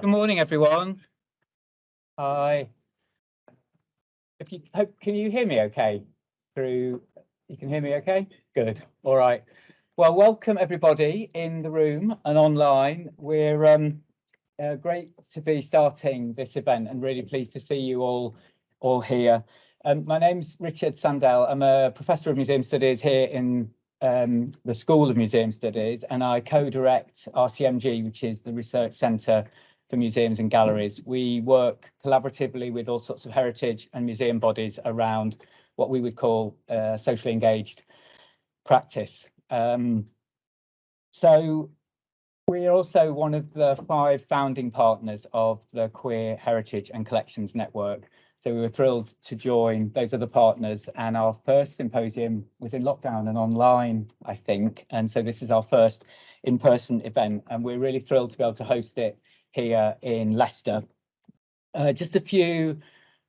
Good morning, everyone. Hi. Can you hear me okay? You can hear me okay? Good. All right. Well, welcome everybody in the room and online. We're great to be starting this event and really pleased to see you all here. My name's Richard Sandell. I'm a professor of museum studies here in the School of Museum Studies, and I co-direct RCMG, which is the Research Centre for Museums and Galleries. We work collaboratively with all sorts of heritage and museum bodies around what we would call socially engaged practice. So we're also one of the 5 founding partners of the Queer Heritage and Collections Network. So we were thrilled to join those other partners, and our first symposium was in lockdown and online, I think. And so this is our first in-person event, and we're really thrilled to be able to host it here in Leicester. Just a few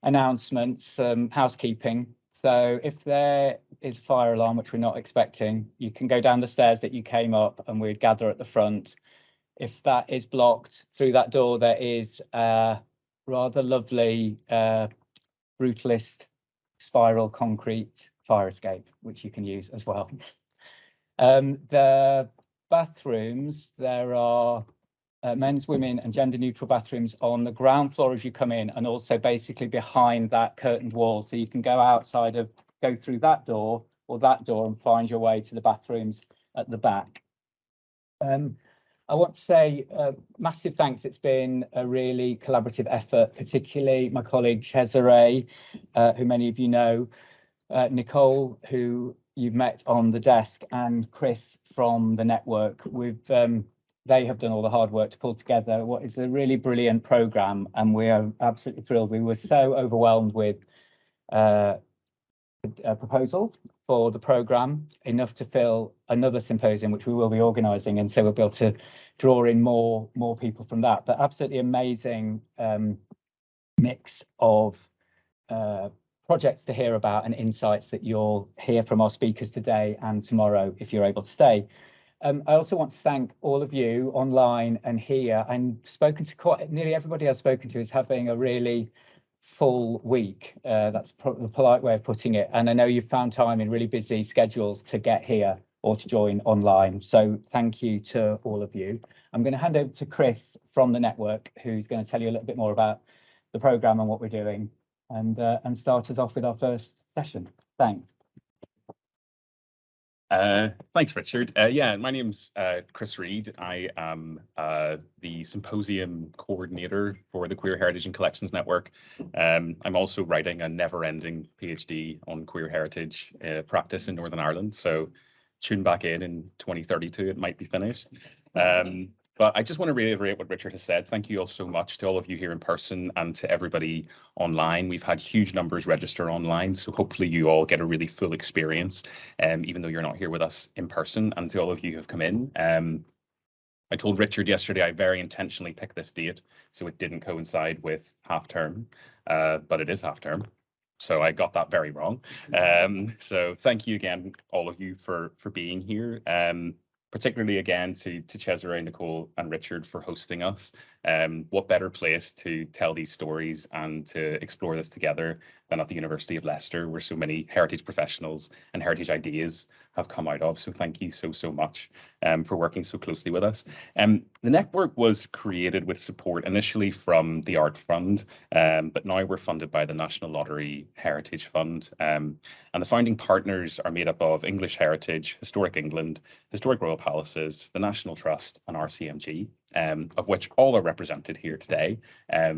announcements, housekeeping. So if there is a fire alarm, which we're not expecting, you can go down the stairs that you came up and we'd gather at the front. If that is blocked, through that door, there is a rather lovely brutalist spiral concrete fire escape, which you can use as well. The bathrooms, there are men's, women and gender neutral bathrooms on the ground floor as you come in, and also basically behind that curtained wall. So you can go through that door or that door and find your way to the bathrooms at the back. I want to say massive thanks. It's been a really collaborative effort, particularly my colleague Cesare, who many of you know, Nicole, who you've met on the desk, and Chris from the network. They have done all the hard work to pull together what is a really brilliant programme, and we are absolutely thrilled. We were so overwhelmed with proposals for the programme, enough to fill another symposium, which we will be organising, and so we'll be able to draw in more people from that. But absolutely amazing mix of projects to hear about and insights that you'll hear from our speakers today and tomorrow if you're able to stay. I also want to thank all of you online and here. I've spoken to nearly everybody I've spoken to is having a really full week. That's the polite way of putting it. And I know you've found time in really busy schedules to get here or to join online. So thank you to all of you. I'm going to hand over to Chris from the network, who's going to tell you a little bit more about the programme and what we're doing, and start us off with our first session. Thanks. Thanks, Richard. Yeah, my name's Chris Reid. I am the symposium coordinator for the Queer Heritage and Collections Network. I'm also writing a never-ending PhD on queer heritage practice in Northern Ireland. So tune back in 2032, it might be finished. But I just want to reiterate what Richard has said. Thank you all so much to all of you here in person and to everybody online. We've had huge numbers register online, so hopefully you all get a really full experience, even though you're not here with us in person. And to all of you who have come in, I told Richard yesterday I very intentionally picked this date so it didn't coincide with half term, but it is half term. So I got that very wrong. So thank you again, all of you, for being here. Particularly again to Cesare, Nicole and Richard for hosting us. What better place to tell these stories and to explore this together than at the University of Leicester, where so many heritage professionals and heritage ideas have come out of. So thank you so much for working so closely with us. The network was created with support initially from the Art Fund, but now we're funded by the National Lottery Heritage Fund. And the founding partners are made up of English Heritage, Historic England, Historic Royal Palaces, the National Trust and RCMG, of which all are represented here today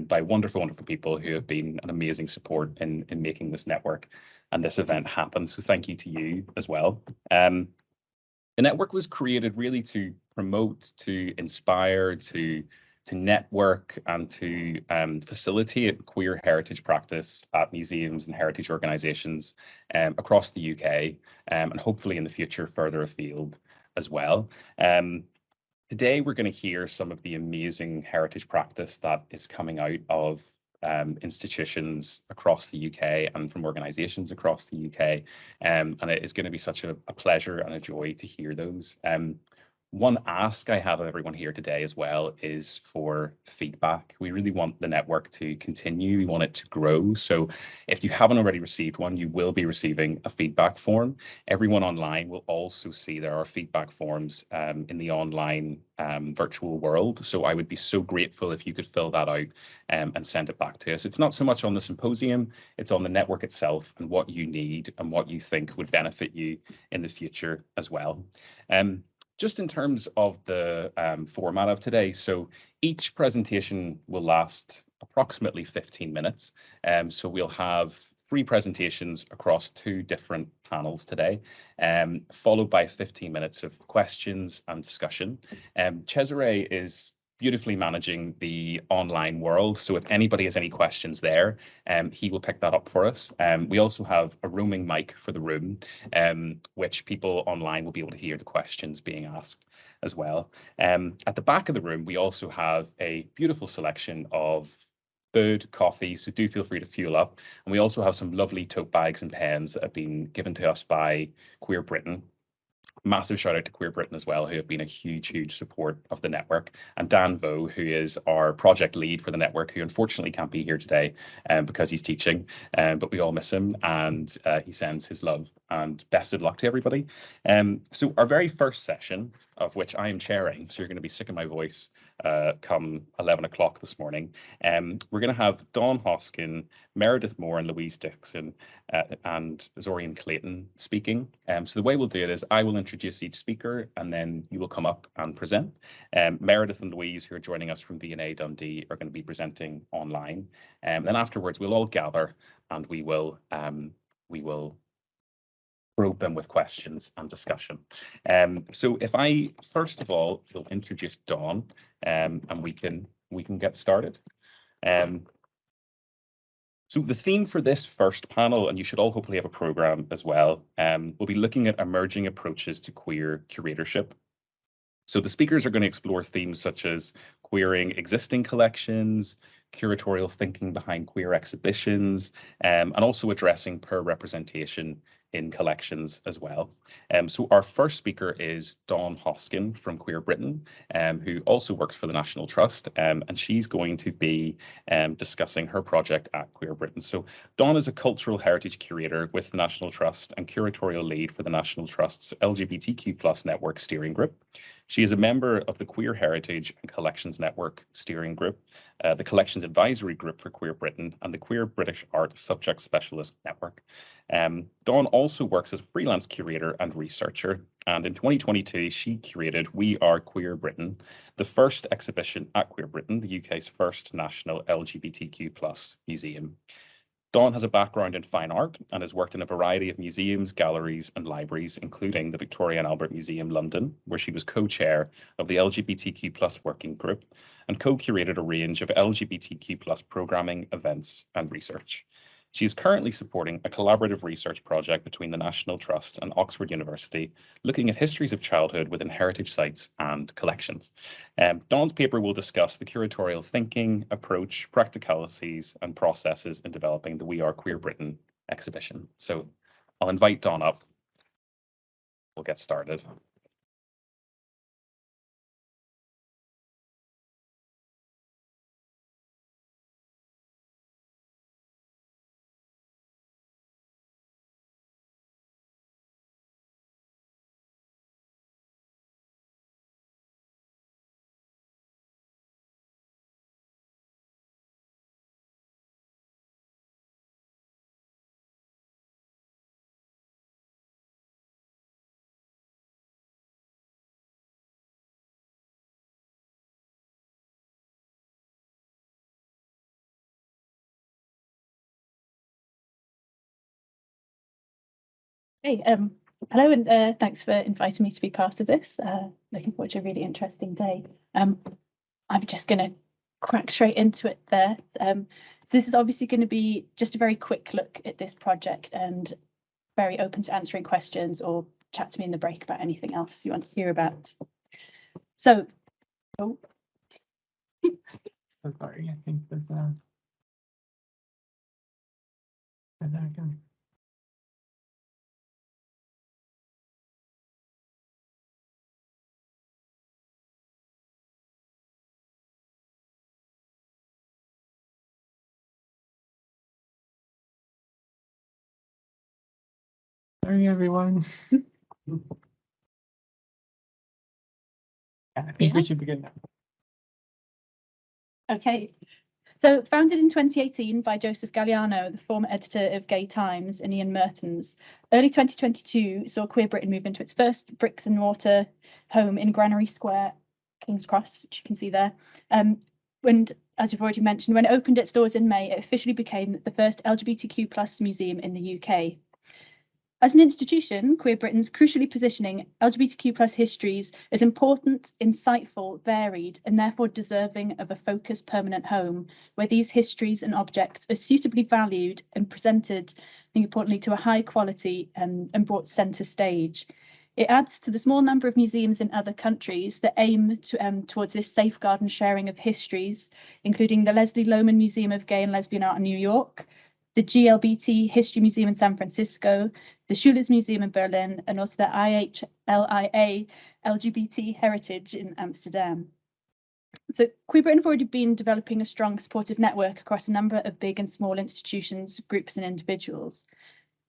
by wonderful people who have been an amazing support in making this network and this event happen. So thank you to you as well. The network was created really to promote, to inspire, to network and to facilitate queer heritage practice at museums and heritage organisations across the UK, and hopefully in the future further afield as well. Today we're going to hear some of the amazing heritage practice that is coming out of institutions across the UK and from organisations across the UK, and it is going to be such a pleasure and a joy to hear those. One ask I have of everyone here today as well is for feedback. We really want the network to continue. We want it to grow. So if you haven't already received one, you will be receiving a feedback form. Everyone online will also see there are feedback forms in the online virtual world. So I would be so grateful if you could fill that out and send it back to us. It's not so much on the symposium, it's on the network itself and what you need and what you think would benefit you in the future as well. Just in terms of the format of today, so each presentation will last approximately 15 minutes. So we'll have 3 presentations across 2 different panels today, followed by 15 minutes of questions and discussion. Cesare is beautifully managing the online world. So if anybody has any questions there, he will pick that up for us. We also have a roaming mic for the room, which people online will be able to hear the questions being asked as well. At the back of the room, we also have a beautiful selection of food, coffee, so do feel free to fuel up. And we also have some lovely tote bags and pens that have been given to us by Queer Britain. Massive shout out to Queer Britain as well, who have been a huge support of the network. And Dan Vo, who is our project lead for the network, who unfortunately can't be here today because he's teaching, but we all miss him, and he sends his love and best of luck to everybody. So our very first session, of which I am chairing, so you're going to be sick of my voice come 11 o'clock this morning. We're going to have Dawn Hoskin, Meredith Moore and Louise Dickson and Zorian Clayton speaking. So the way we'll do it is I will introduce each speaker and then you will come up and present. Meredith and Louise, who are joining us from V&A Dundee, are going to be presenting online. Then afterwards we'll all gather and we will probe them with questions and discussion. So if I first of all will introduce Dawn, and we can get started. So the theme for this first panel, and you should all hopefully have a program as well, we'll be looking at emerging approaches to queer curatorship. So the speakers are going to explore themes such as queering existing collections, curatorial thinking behind queer exhibitions, and also addressing per representation in collections as well. So our first speaker is Dawn Hoskin from Queer Britain, who also works for the National Trust, and she's going to be discussing her project at Queer Britain. So Dawn is a cultural heritage curator with the National Trust and curatorial lead for the National Trust's LGBTQ+ network steering group. She is a member of the Queer Heritage and Collections Network Steering Group, the Collections Advisory Group for Queer Britain, and the Queer British Art Subject Specialist Network. Dawn also works as a freelance curator and researcher, and in 2022, she curated We Are Queer Britain, the first exhibition at Queer Britain, the UK's first national LGBTQ+ museum. Dawn has a background in fine art and has worked in a variety of museums, galleries and libraries, including the Victoria and Albert Museum, London, where she was co-chair of the LGBTQ+ working group and co-curated a range of LGBTQ+ programming, events and research. She is currently supporting a collaborative research project between the National Trust and Oxford University, looking at histories of childhood within heritage sites and collections. Dawn's paper will discuss the curatorial thinking, approach, practicalities, and processes in developing the We Are Queer Britain exhibition. So I'll invite Dawn up. We'll get started. Hey, hello, and thanks for inviting me to be part of this. Looking forward to a really interesting day. I'm just going to crack straight into it there. So this is obviously going to be just a very quick look at this project and very open to answering questions or chat to me in the break about anything else you want to hear about. So, So sorry, I think there's a... There we go. Sorry, everyone. I think we should begin now. Okay. So founded in 2018 by Joseph Galliano, the former editor of Gay Times, and Ian Mertens, early 2022 saw Queer Britain move into its first bricks and mortar home in Granary Square, King's Cross, which you can see there. And as we've already mentioned, when it opened its doors in May, it officially became the first LGBTQ+ museum in the UK. As an institution, Queer Britain's crucially positioning LGBTQ+ histories as important, insightful, varied, and therefore deserving of a focused permanent home, where these histories and objects are suitably valued and presented, I think importantly, to a high quality and brought centre stage. It adds to the small number of museums in other countries that aim towards this safeguard and sharing of histories, including the Leslie Lohman Museum of Gay and Lesbian Art in New York, the GLBT History Museum in San Francisco, the Schulers Museum in Berlin, and also the IHLIA LGBT Heritage in Amsterdam. So Queer Britain have already been developing a strong supportive network across a number of big and small institutions, groups and individuals.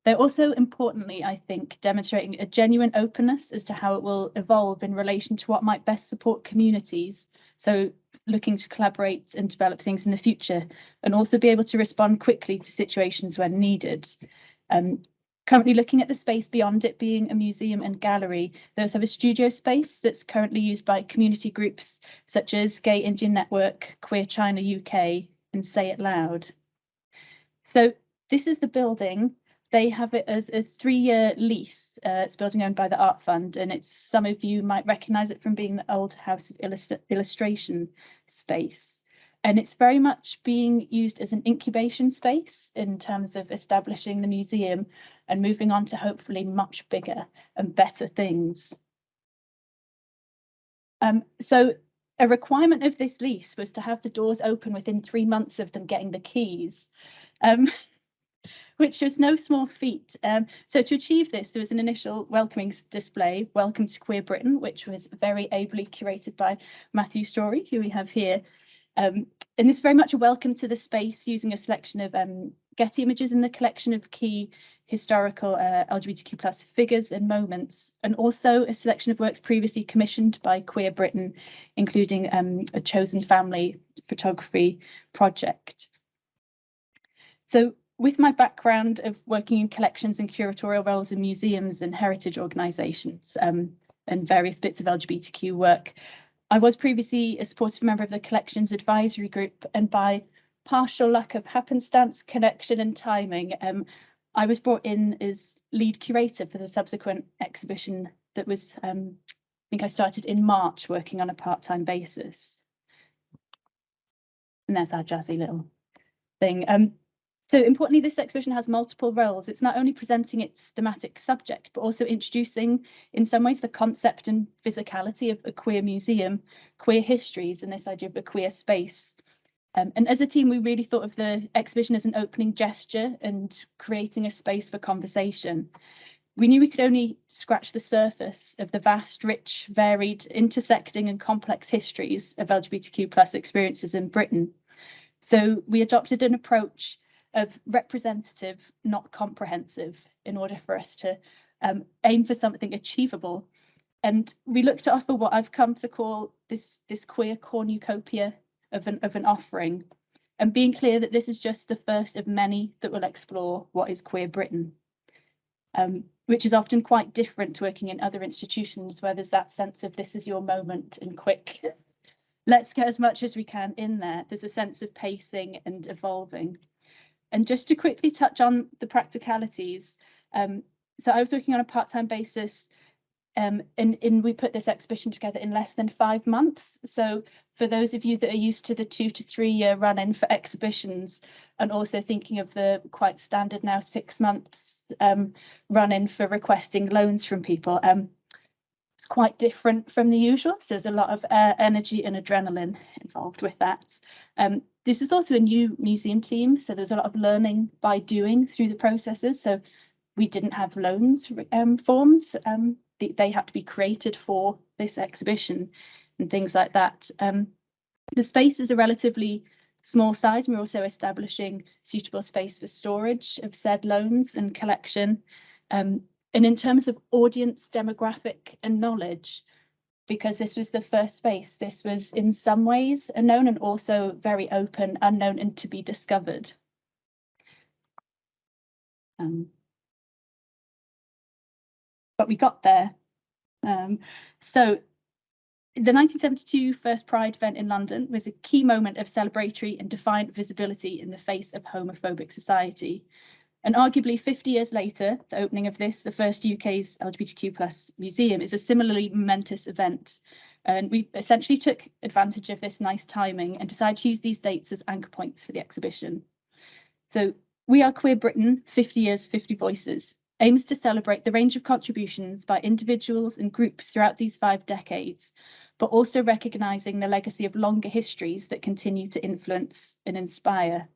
They're also importantly, I think, demonstrating a genuine openness as to how it will evolve in relation to what might best support communities. So looking to collaborate and develop things in the future, and also be able to respond quickly to situations when needed. Currently looking at the space beyond it being a museum and gallery, they also have a studio space that's currently used by community groups such as Gay Indian Network, Queer China UK, and Say It Loud. So this is the building. They have it as a 3-year lease. It's a building owned by the Art Fund, and it's, some of you might recognise it from being the old House of Illustration space. And it's very much being used as an incubation space in terms of establishing the museum and moving on to hopefully much bigger and better things. So a requirement of this lease was to have the doors open within 3 months of them getting the keys. Which was no small feat. So to achieve this, there was an initial welcoming display, Welcome to Queer Britain, which was very ably curated by Matthew Story, who we have here. And this is very much a welcome to the space, using a selection of Getty images in the collection of key historical LGBTQ+ figures and moments, and also a selection of works previously commissioned by Queer Britain, including a chosen family photography project. So with my background of working in collections and curatorial roles in museums and heritage organisations and various bits of LGBTQ work, I was previously a supportive member of the Collections Advisory Group, and by partial lack of happenstance, connection and timing, I was brought in as lead curator for the subsequent exhibition that was, I think I started in March working on a part-time basis. And that's our jazzy little thing. So importantly, this exhibition has multiple roles. It's not only presenting its thematic subject, but also introducing, in some ways, the concept and physicality of a queer museum, queer histories, and this idea of a queer space. And as a team, we really thought of the exhibition as an opening gesture and creating a space for conversation. We knew we could only scratch the surface of the vast, rich, varied, intersecting and complex histories of LGBTQ+ experiences in Britain. So we adopted an approach of representative, not comprehensive, in order for us to aim for something achievable. And we look to offer what I've come to call this queer cornucopia of an offering, and being clear that this is just the first of many that will explore what is Queer Britain, which is often quite different to working in other institutions where there's that sense of this is your moment and quick, let's get as much as we can in there. There's a sense of pacing and evolving. And just to quickly touch on the practicalities, so I was working on a part-time basis, and we put this exhibition together in less than 5 months. So for those of you that are used to the 2 to 3 year run-in for exhibitions, and also thinking of the quite standard now 6 months run-in for requesting loans from people, it's quite different from the usual. So there's a lot of energy and adrenaline involved with that. This is also a new museum team, so there's a lot of learning by doing through the processes. So we didn't have loans forms. They had to be created for this exhibition and things like that. The space is a relatively small size. We're also establishing suitable space for storage of said loans and collection. And in terms of audience demographic and knowledge, because this was the first space, this was in some ways unknown and also very open, unknown and to be discovered. But we got there. So the 1972 First Pride event in London was a key moment of celebratory and defiant visibility in the face of homophobic society. And arguably 50 years later, the opening of this, the first UK's LGBTQ+ museum, is a similarly momentous event. And we essentially took advantage of this nice timing and decided to use these dates as anchor points for the exhibition. So We Are Queer Britain, 50 Years, 50 Voices, aims to celebrate the range of contributions by individuals and groups throughout these 5 decades, but also recognising the legacy of longer histories that continue to influence and inspire.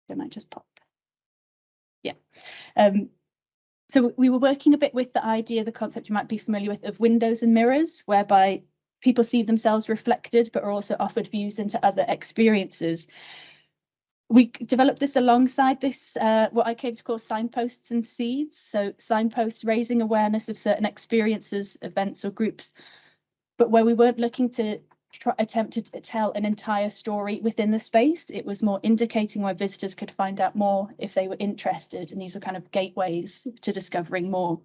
I might just pop. Yeah. So we were working a bit with the idea, the concept you might be familiar with, of windows and mirrors, whereby people see themselves reflected, but are also offered views into other experiences. We developed this alongside this, what I came to call signposts and seeds. So signposts raising awareness of certain experiences, events or groups, but where we weren't looking to attempt to tell an entire story within the space. It was more indicating where visitors could find out more if they were interested, and these are kind of gateways to discovering more.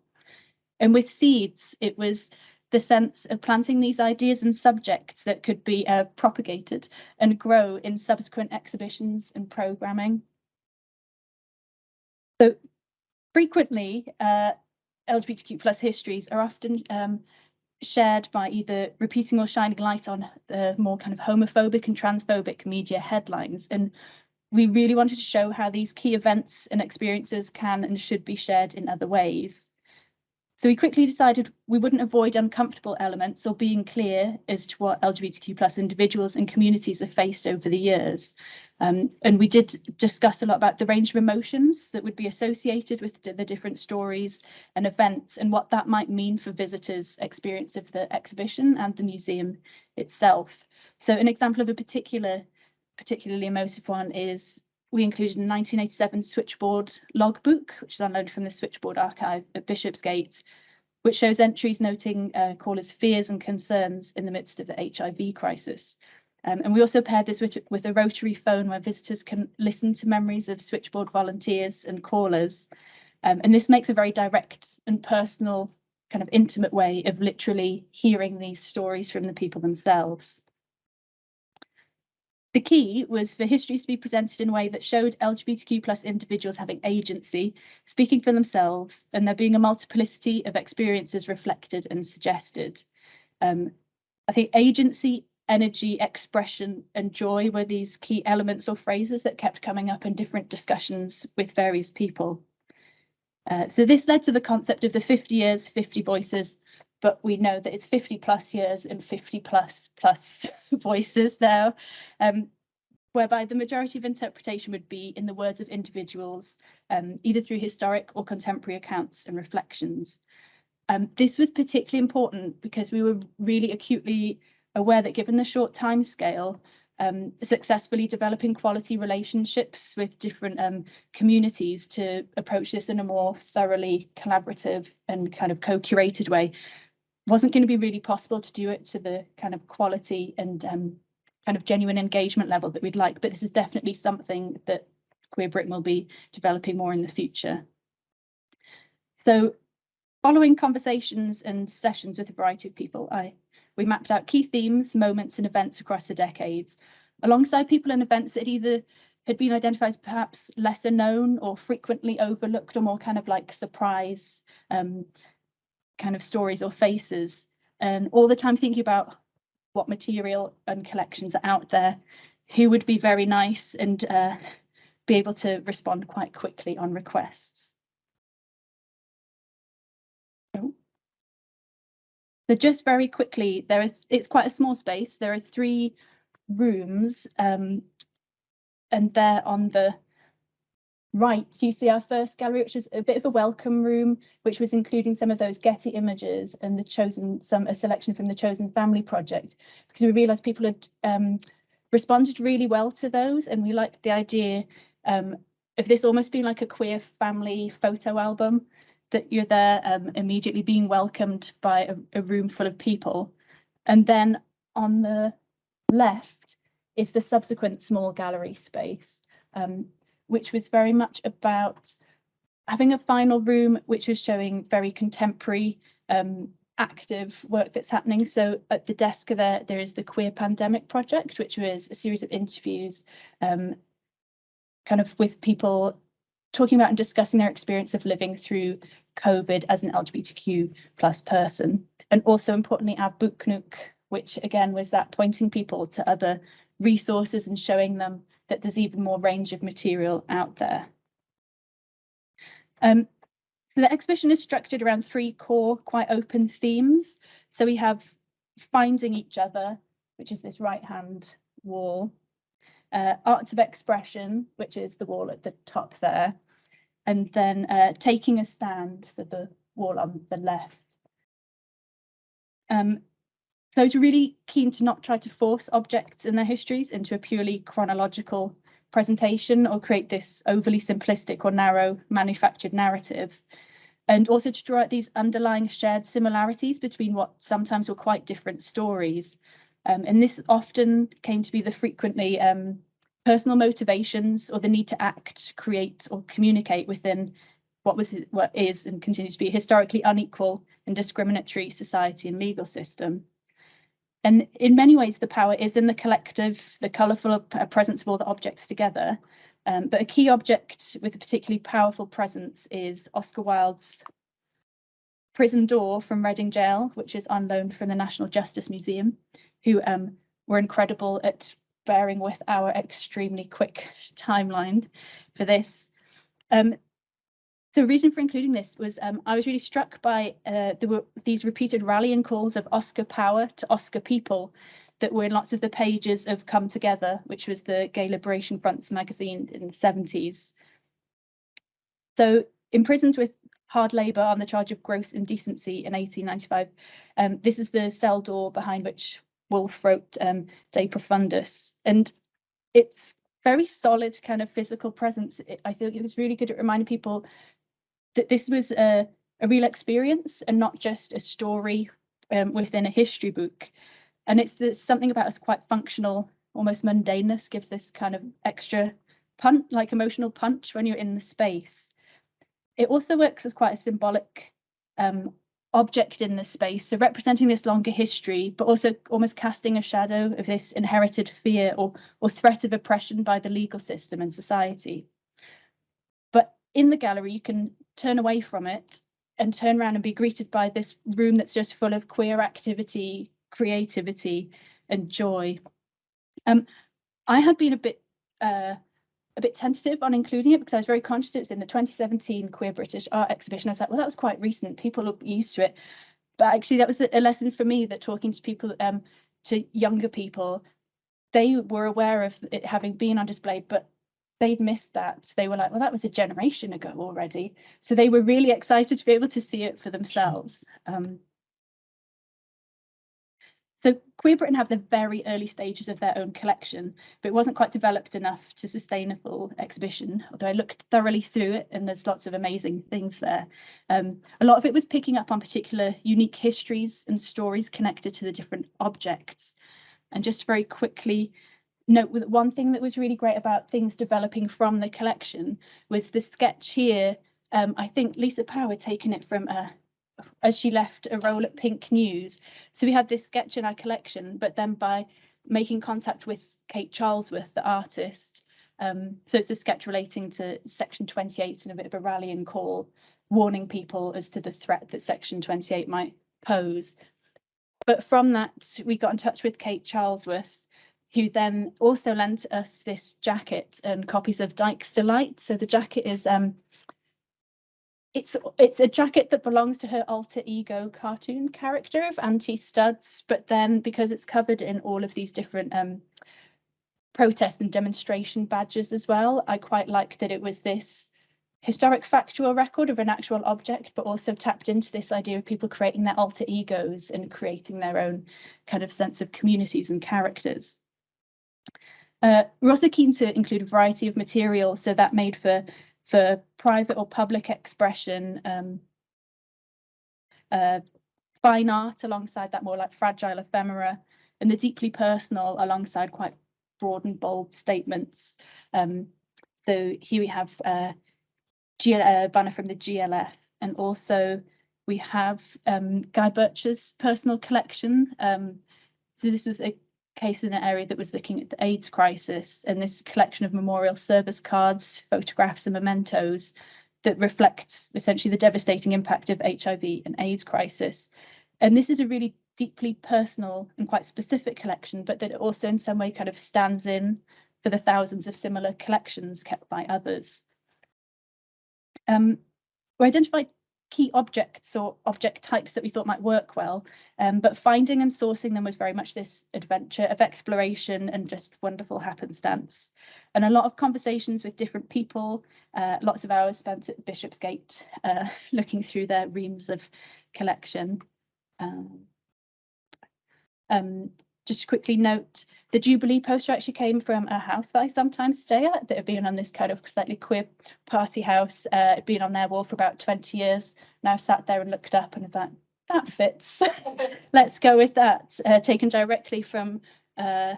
And with seeds, it was the sense of planting these ideas and subjects that could be propagated and grow in subsequent exhibitions and programming. So frequently, LGBTQ+ histories are often shared by either repeating or shining light on the more kind of homophobic and transphobic media headlines. And we really wanted to show how these key events and experiences can and should be shared in other ways. So we quickly decided we wouldn't avoid uncomfortable elements or being clear as to what LGBTQ+ individuals and communities have faced over the years. And we did discuss a lot about the range of emotions that would be associated with the different stories and events and what that might mean for visitors' experience of the exhibition and the museum itself. So an example of a particularly emotive one is we included a 1987 switchboard logbook, which is unloaded from the switchboard archive at Bishopsgate, which shows entries noting callers' fears and concerns in the midst of the HIV crisis. And we also paired this with a rotary phone where visitors can listen to memories of switchboard volunteers and callers. And this makes a very direct and personal, kind of intimate way of literally hearing these stories from the people themselves. The key was for histories to be presented in a way that showed LGBTQ+ individuals having agency, speaking for themselves, and there being a multiplicity of experiences reflected and suggested. I think agency, energy, expression, and joy were these key elements or phrases that kept coming up in different discussions with various people. So this led to the concept of the 50 years, 50 voices, but we know that it's 50+ years and 50+ voices now, whereby the majority of interpretation would be in the words of individuals, either through historic or contemporary accounts and reflections. This was particularly important because we were really acutely aware that given the short time scale, successfully developing quality relationships with different communities to approach this in a more thoroughly collaborative and kind of co-curated way wasn't going to be really possible to do it to the kind of quality and kind of genuine engagement level that we'd like, but this is definitely something that Queer Britain will be developing more in the future. So following conversations and sessions with a variety of people, we mapped out key themes, moments and events across the decades, alongside people and events that either had been identified as perhaps lesser known or frequently overlooked or more kind of like surprise kind of stories or faces, and all the time thinking about what material and collections are out there, who would be very nice and be able to respond quite quickly on requests. So just very quickly, it's quite a small space. There are 3 rooms, and there on the right, you see our first gallery, which is a bit of a welcome room, which was including some of those Getty images and a selection from the Chosen Family Project, because we realised people had responded really well to those, and we liked the idea of of this almost being like a queer family photo album, that you're there immediately being welcomed by a room full of people. And then on the left is the subsequent small gallery space, which was very much about having a final room which was showing very contemporary active work that's happening. So at the desk there is the Queer Pandemic Project, which was a series of interviews kind of with people talking about and discussing their experience of living through COVID as an LGBTQ plus person. And also importantly, our Book Nook, which again was that pointing people to other resources and showing them that there's even more range of material out there. The exhibition is structured around 3 core, quite open themes. So we have finding each other, which is this right-hand wall, arts of expression, which is the wall at the top there, and then taking a stand, so the wall on the left. So I was really keen to not try to force objects and their histories into a purely chronological presentation or create this overly simplistic or narrow manufactured narrative, and also to draw out these underlying shared similarities between what sometimes were quite different stories. And this often came to be the frequently personal motivations or the need to act, create or communicate within what is and continues to be a historically unequal and discriminatory society and legal system. And in many ways, the power is in the collective, the colourful presence of all the objects together. But a key object with a particularly powerful presence is Oscar Wilde's prison door from Reading Jail, which is on loan from the National Justice Museum, who were incredible at bearing with our extremely quick timeline for this. So the reason for including this was I was really struck by there were these repeated rallying calls of Oscar power to Oscar people that were in lots of the pages of Come Together, which was the Gay Liberation Front's magazine in the 70s. So imprisoned with hard labour on the charge of gross indecency in 1895, this is the cell door behind which Woolf wrote De Profundis. And it's very solid kind of physical presence. I think it was really good at reminding people that this was a real experience and not just a story within a history book. And there's something about us quite functional, almost mundaneness gives this kind of extra punch, like emotional punch when you're in the space. It also works as quite a symbolic object in the space, so representing this longer history, but also almost casting a shadow of this inherited fear or threat of oppression by the legal system and society. But in the gallery, you can turn away from it and turn around and be greeted by this room that's just full of queer activity, creativity, and joy. I had been a bit tentative on including it because I was very conscious it was in the 2017 Queer British Art Exhibition. I was like, well, that was quite recent. People look used to it. But actually, that was a lesson for me that talking to people, to younger people, they were aware of it having been on display, but they'd missed that. They were like, well, that was a generation ago already. So they were really excited to be able to see it for themselves. So Queer Britain have the very early stages of their own collection, but it wasn't quite developed enough to sustain a full exhibition, although I looked thoroughly through it and there's lots of amazing things there. A lot of it was picking up on particular unique histories and stories connected to the different objects. And just very quickly note that one thing that was really great about things developing from the collection was the sketch here. I think Lisa Power had taken it from as she left a role at Pink News. So we had this sketch in our collection, but then by making contact with Kate Charlesworth, the artist, so it's a sketch relating to Section 28 and a bit of a rallying call, warning people as to the threat that Section 28 might pose. But from that, we got in touch with Kate Charlesworth, who then also lent us this jacket and copies of Dyke's Delight. So the jacket is it's a jacket that belongs to her alter ego cartoon character of Auntie Studs, but then because it's covered in all of these different protest and demonstration badges as well, I quite like that it was this historic factual record of an actual object, but also tapped into this idea of people creating their alter egos and creating their own kind of sense of communities and characters. We're also keen to include a variety of material, so that made for private or public expression, fine art alongside that more like fragile ephemera, and the deeply personal alongside quite broad and bold statements. So here we have a banner from the GLF, and also we have Guy Birch's personal collection. So this was a case in an area that was looking at the AIDS crisis, and this collection of memorial service cards, photographs and mementos that reflects essentially the devastating impact of HIV and AIDS crisis. And this is a really deeply personal and quite specific collection, but that it also in some way kind of stands in for the thousands of similar collections kept by others. We identified key objects or object types that we thought might work well, but finding and sourcing them was very much this adventure of exploration and just wonderful happenstance. And a lot of conversations with different people, lots of hours spent at Bishopsgate looking through their reams of collection. Just to quickly note, the Jubilee poster actually came from a house that I sometimes stay at that had been on this kind of slightly queer party house. It'd been on their wall for about 20 years. Now sat there and looked up and was like, that fits. Let's go with that. Taken directly from a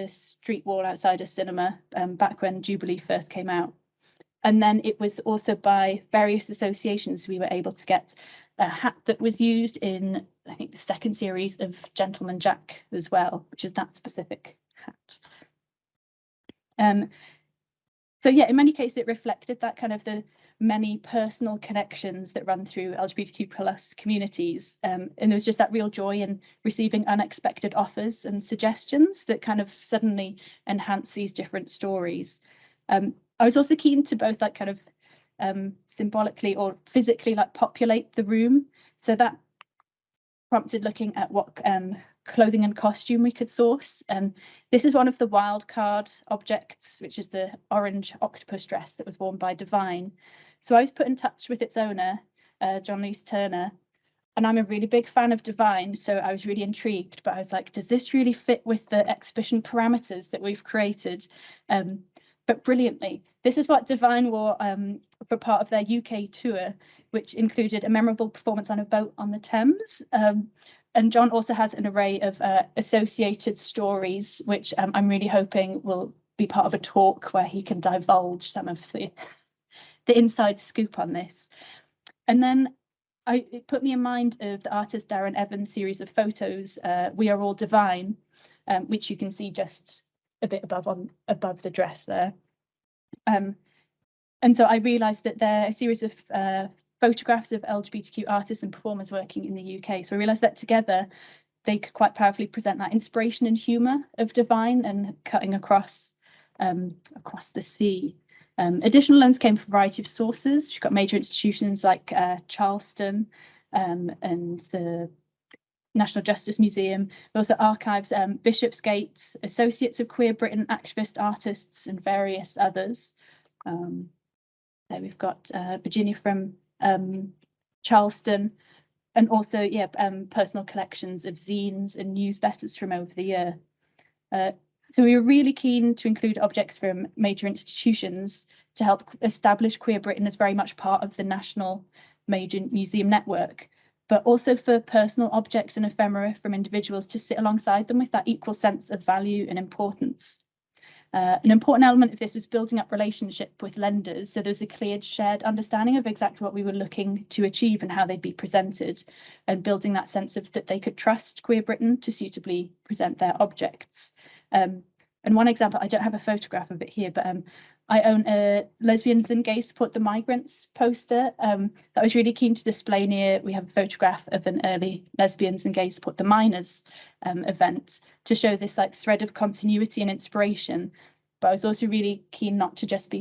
street wall outside a cinema back when Jubilee first came out. And then it was also by various associations we were able to get a hat that was used in, I think, the second series of Gentleman Jack as well, which is that specific hat. So yeah, in many cases it reflected that kind of the many personal connections that run through LGBTQ plus communities. And there was just that real joy in receiving unexpected offers and suggestions that kind of suddenly enhance these different stories. I was also keen to both like kind of symbolically or physically like populate the room. So that prompted looking at what clothing and costume we could source. And this is one of the wild card objects, which is the orange octopus dress that was worn by Divine. So I was put in touch with its owner, John Lee Turner, and I'm a really big fan of Divine, so I was really intrigued, but I was like, does this really fit with the exhibition parameters that we've created? But brilliantly, this is what Divine wore for part of their UK tour, which included a memorable performance on a boat on the Thames. And John also has an array of associated stories, which I'm really hoping will be part of a talk where he can divulge some of the inside scoop on this. And then it put me in mind of the artist Darren Evans' series of photos, We Are All Divine, which you can see just a bit above the dress there. And so I realised that they're a series of photographs of LGBTQ artists and performers working in the UK. So I realised that together they could quite powerfully present that inspiration and humour of Divine and cutting across the sea. Additional loans came from a variety of sources. We've got major institutions like Charleston and the National Justice Museum. We also archives Bishopsgate, Associates of Queer Britain, activist artists, and various others. There we've got Virginia from Charleston, and also personal collections of zines and newsletters from over the year. So we were really keen to include objects from major institutions to help establish Queer Britain as very much part of the national major museum network, but also for personal objects and ephemera from individuals to sit alongside them with that equal sense of value and importance. An important element of this was building up relationship with lenders, so there's a clear shared understanding of exactly what we were looking to achieve and how they'd be presented, and building that sense of that they could trust Queer Britain to suitably present their objects. And one example, I don't have a photograph of it here, but I own a Lesbians and Gays Support the Migrants poster that I was really keen to display near. We have a photograph of an early Lesbians and Gays Support the Miners event to show this like thread of continuity and inspiration. But I was also really keen not to just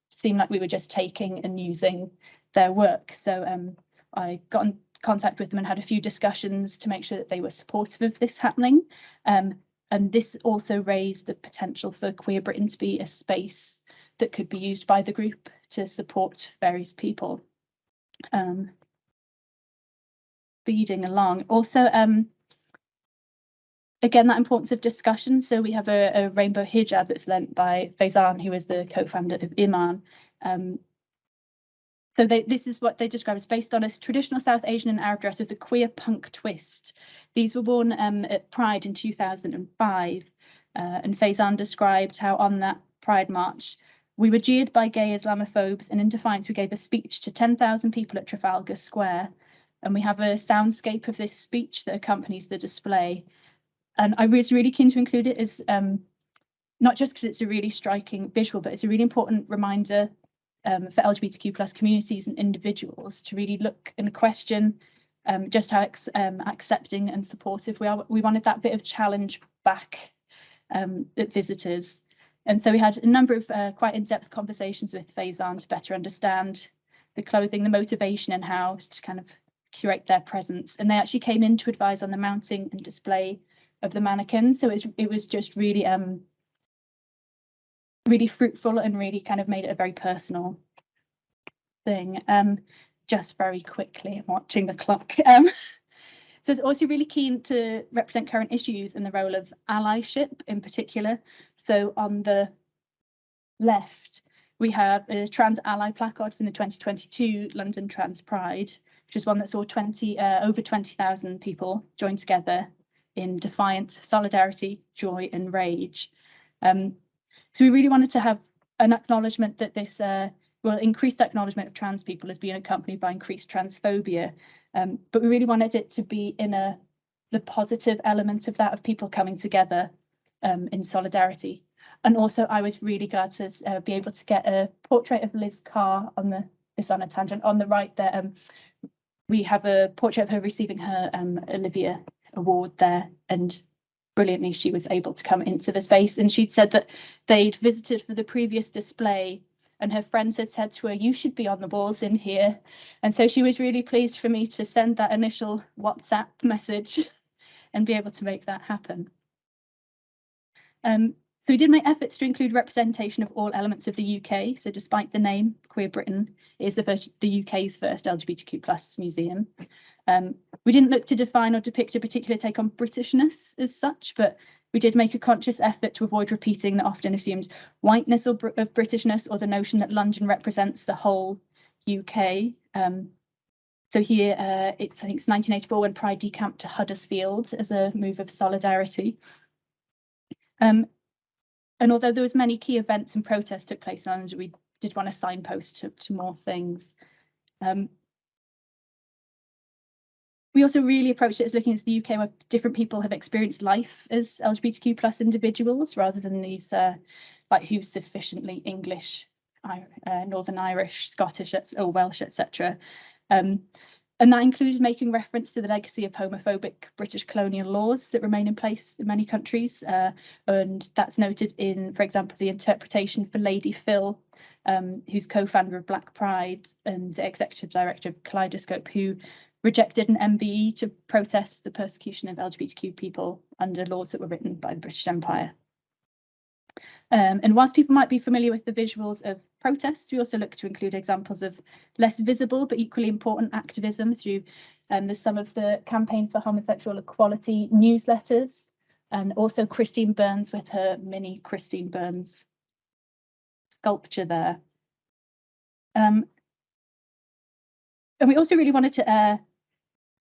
seem like we were just taking and using their work. So I got in contact with them and had a few discussions to make sure that they were supportive of this happening. And this also raised the potential for Queer Britain to be a space that could be used by the group to support various people. Speeding along. Also, again, that importance of discussion. So we have a rainbow hijab that's lent by Faizan, who is the co-founder of Iman. So this is what they describe as based on a traditional South Asian and Arab dress with a queer punk twist. These were worn at Pride in 2005. And Faizan described how on that Pride march, we were jeered by gay Islamophobes, and in defiance, we gave a speech to 10,000 people at Trafalgar Square. And we have a soundscape of this speech that accompanies the display. And I was really keen to include it as not just because it's a really striking visual, but it's a really important reminder for LGBTQ plus communities and individuals to really look and question just how accepting and supportive we are. We wanted that bit of challenge back at visitors. And so we had a number of quite in-depth conversations with Faizan to better understand the clothing, the motivation, and how to kind of curate their presence. And they actually came in to advise on the mounting and display of the mannequins. So it was just really really fruitful and really kind of made it a very personal thing. Just very quickly, I'm watching the clock. So it's also really keen to represent current issues and the role of allyship in particular. So on the left, we have a trans ally placard from the 2022 London Trans Pride, which is one that saw over 20,000 people join together in defiant solidarity, joy and rage. So we really wanted to have an acknowledgement that this increased acknowledgement of trans people has been accompanied by increased transphobia. But we really wanted it to be in the positive elements of that, of people coming together in solidarity. And also, I was really glad to be able to get a portrait of Liz Carr on a tangent. On the right there, we have a portrait of her receiving her Olivia Award there, and brilliantly she was able to come into the space. And she'd said that they'd visited for the previous display, and her friends had said to her, "You should be on the walls in here." And so she was really pleased for me to send that initial WhatsApp message and be able to make that happen. So we did make efforts to include representation of all elements of the UK. So despite the name, Queer Britain is the UK's first LGBTQ plus museum. We didn't look to define or depict a particular take on Britishness as such, but we did make a conscious effort to avoid repeating the often assumed whiteness of Britishness, or the notion that London represents the whole UK. So here, I think it's 1984 when Pride decamped to Huddersfield as a move of solidarity. And although there was many key events and protests took place in London, we did want to signpost to more things. We also really approached it as looking at the UK where different people have experienced life as LGBTQ plus individuals, rather than these like who's sufficiently English, Northern Irish, Scottish or Welsh, etc. And that included making reference to the legacy of homophobic British colonial laws that remain in place in many countries. And that's noted in, for example, the interpretation for Lady Phil, who's co-founder of Black Pride and the executive director of Kaleidoscope, who rejected an MBE to protest the persecution of LGBTQ people under laws that were written by the British Empire. And whilst people might be familiar with the visuals of protests, we also look to include examples of less visible but equally important activism through some of the Campaign for Homosexual Equality newsletters, and also Christine Burns with her mini Christine Burns sculpture there. And we also really wanted to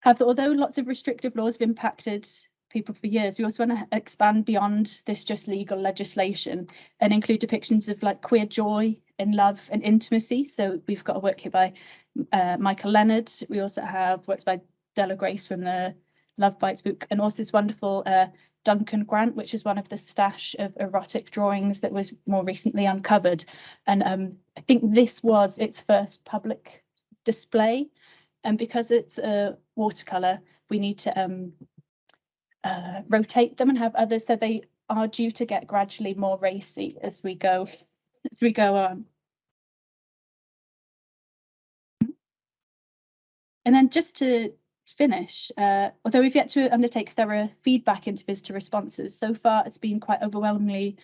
although lots of restrictive laws have impacted people for years, we also want to expand beyond this just legal legislation and include depictions of like queer joy and love and intimacy. So we've got a work here by Michael Leonard. We also have works by Della Grace from the Love Bites book, and also this wonderful Duncan Grant, which is one of the stash of erotic drawings that was more recently uncovered. And I think this was its first public display. And because it's a watercolour, we need to rotate them and have others, so they are due to get gradually more racy as we go on. And then just to finish, although we've yet to undertake thorough feedback into visitor responses, so far it's been quite overwhelmingly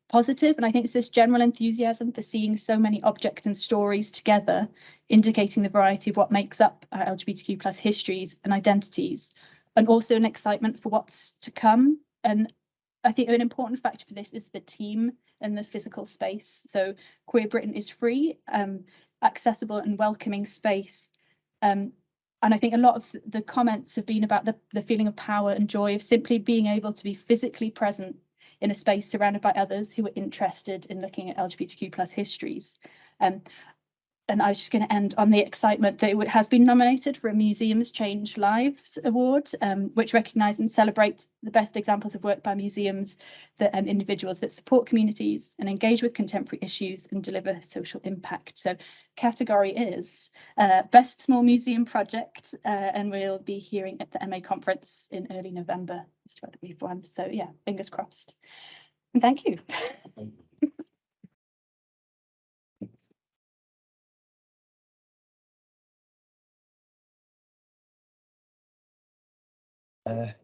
positive, and I think it's this general enthusiasm for seeing so many objects and stories together, indicating the variety of what makes up our LGBTQ plus histories and identities, and also an excitement for what's to come. And I think an important factor for this is the team and the physical space. So Queer Britain is free, accessible and welcoming space. And I think a lot of the comments have been about the feeling of power and joy of simply being able to be physically present in a space surrounded by others who are interested in looking at LGBTQ+ histories. And I was just going to end on the excitement that it has been nominated for a Museums Change Lives Award, which recognise and celebrate the best examples of work by museums and individuals that support communities and engage with contemporary issues and deliver social impact. So category is Best Small Museum Project, and we'll be hearing at the MA conference in early November as to whether we've won. So yeah, fingers crossed. And thank you.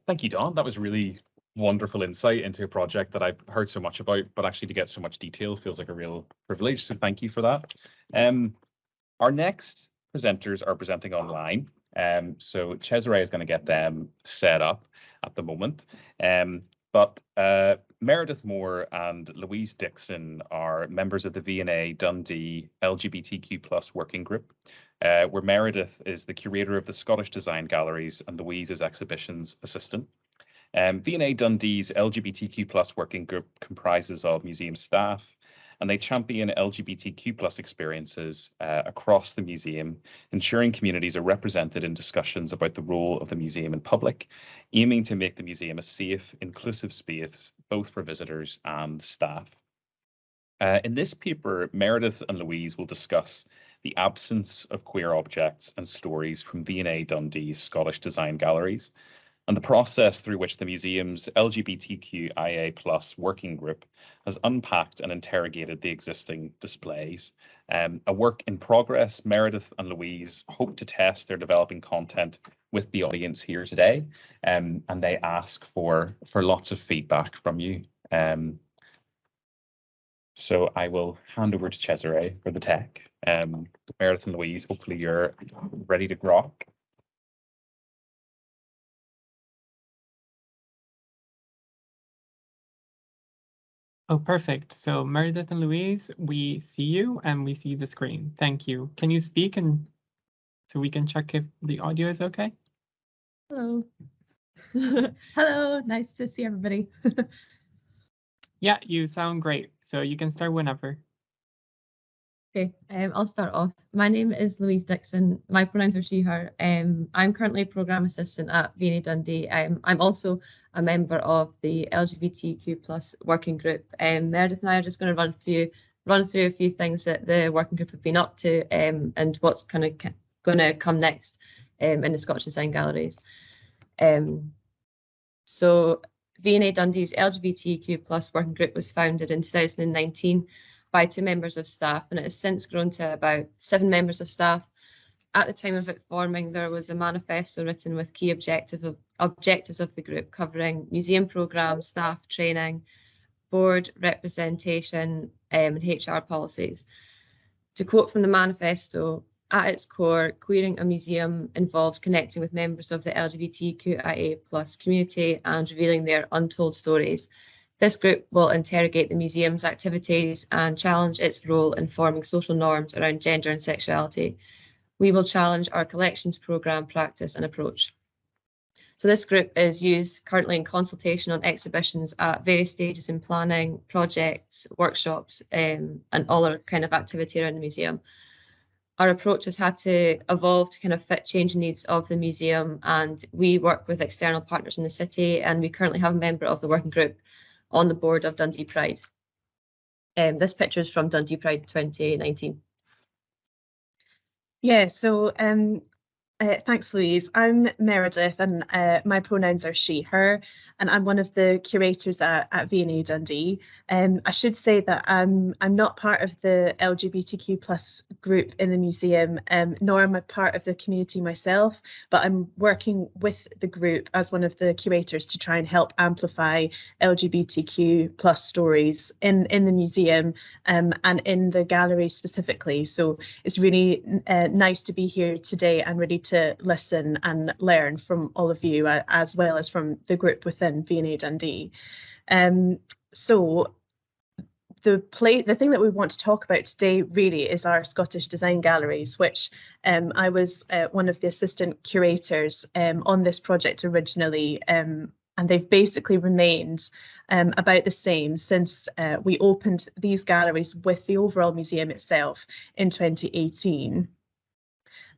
Thank you, Dawn. That was really wonderful insight into a project that I've heard so much about, but actually to get so much detail feels like a real privilege. So thank you for that. Our next presenters are presenting online. So Cesare is going to get them set up at the moment. But Meredith Moore and Louise Dickson are members of the V&A Dundee LGBTQ+ working group, where Meredith is the curator of the Scottish Design Galleries and Louise is exhibitions assistant. V&A Dundee's LGBTQ+ working group comprises of museum staff, and they champion LGBTQ+ experiences across the museum, ensuring communities are represented in discussions about the role of the museum in public, aiming to make the museum a safe, inclusive space, both for visitors and staff. In this paper, Meredith and Louise will discuss the absence of queer objects and stories from V&A Dundee's Scottish Design Galleries, and the process through which the museum's LGBTQIA+ working group has unpacked and interrogated the existing displays. A work in progress, Meredith and Louise hope to test their developing content with the audience here today, and they ask for lots of feedback from you. So I will hand over to Cesare for the tech. Meredith and Louise, hopefully you're ready to grok. Oh, perfect. So Meredith and Louise, we see you and we see the screen. Thank you. Can you speak and so we can check if the audio is okay? Hello. Hello, nice to see everybody. Yeah, you sound great. So you can start whenever. Okay, I'll start off. My name is Louise Dickson. My pronouns are she, her. I'm currently a programme assistant at V&A Dundee. I'm also a member of the LGBTQ+ working group. Meredith and I are just going to run through a few things that the working group have been up to and what's kind of going to come next in the Scottish Design Galleries. So V&A Dundee's LGBTQ+ working group was founded in 2019 by 2 members of staff, and it has since grown to about 7 members of staff. At the time of it forming, there was a manifesto written with key objectives of the group, covering museum programmes, staff training, board representation, and HR policies. To quote from the manifesto, at its core, queering a museum involves connecting with members of the LGBTQIA+ community and revealing their untold stories. This group will interrogate the museum's activities and challenge its role in forming social norms around gender and sexuality. We will challenge our collections programme, practice and approach. So this group is used currently in consultation on exhibitions at various stages in planning, projects, workshops, and all our kind of activity around the museum. Our approach has had to evolve to kind of fit changing needs of the museum, and we work with external partners in the city, and we currently have a member of the working group on the board of Dundee Pride. This picture is from Dundee Pride 2019. Yeah, so thanks, Louise. I'm Meredith and my pronouns are she, her, and I'm one of the curators at V&A Dundee. I should say that I'm not part of the LGBTQ+ group in the museum, nor am I part of the community myself, but I'm working with the group as one of the curators to try and help amplify LGBTQ+ stories in the museum and in the gallery specifically. So it's really nice to be here today and ready to listen and learn from all of you, as well as from the group within V&A Dundee. So the thing that we want to talk about today really is our Scottish Design Galleries, which I was one of the assistant curators on this project originally, and they've basically remained about the same since we opened these galleries with the overall museum itself in 2018.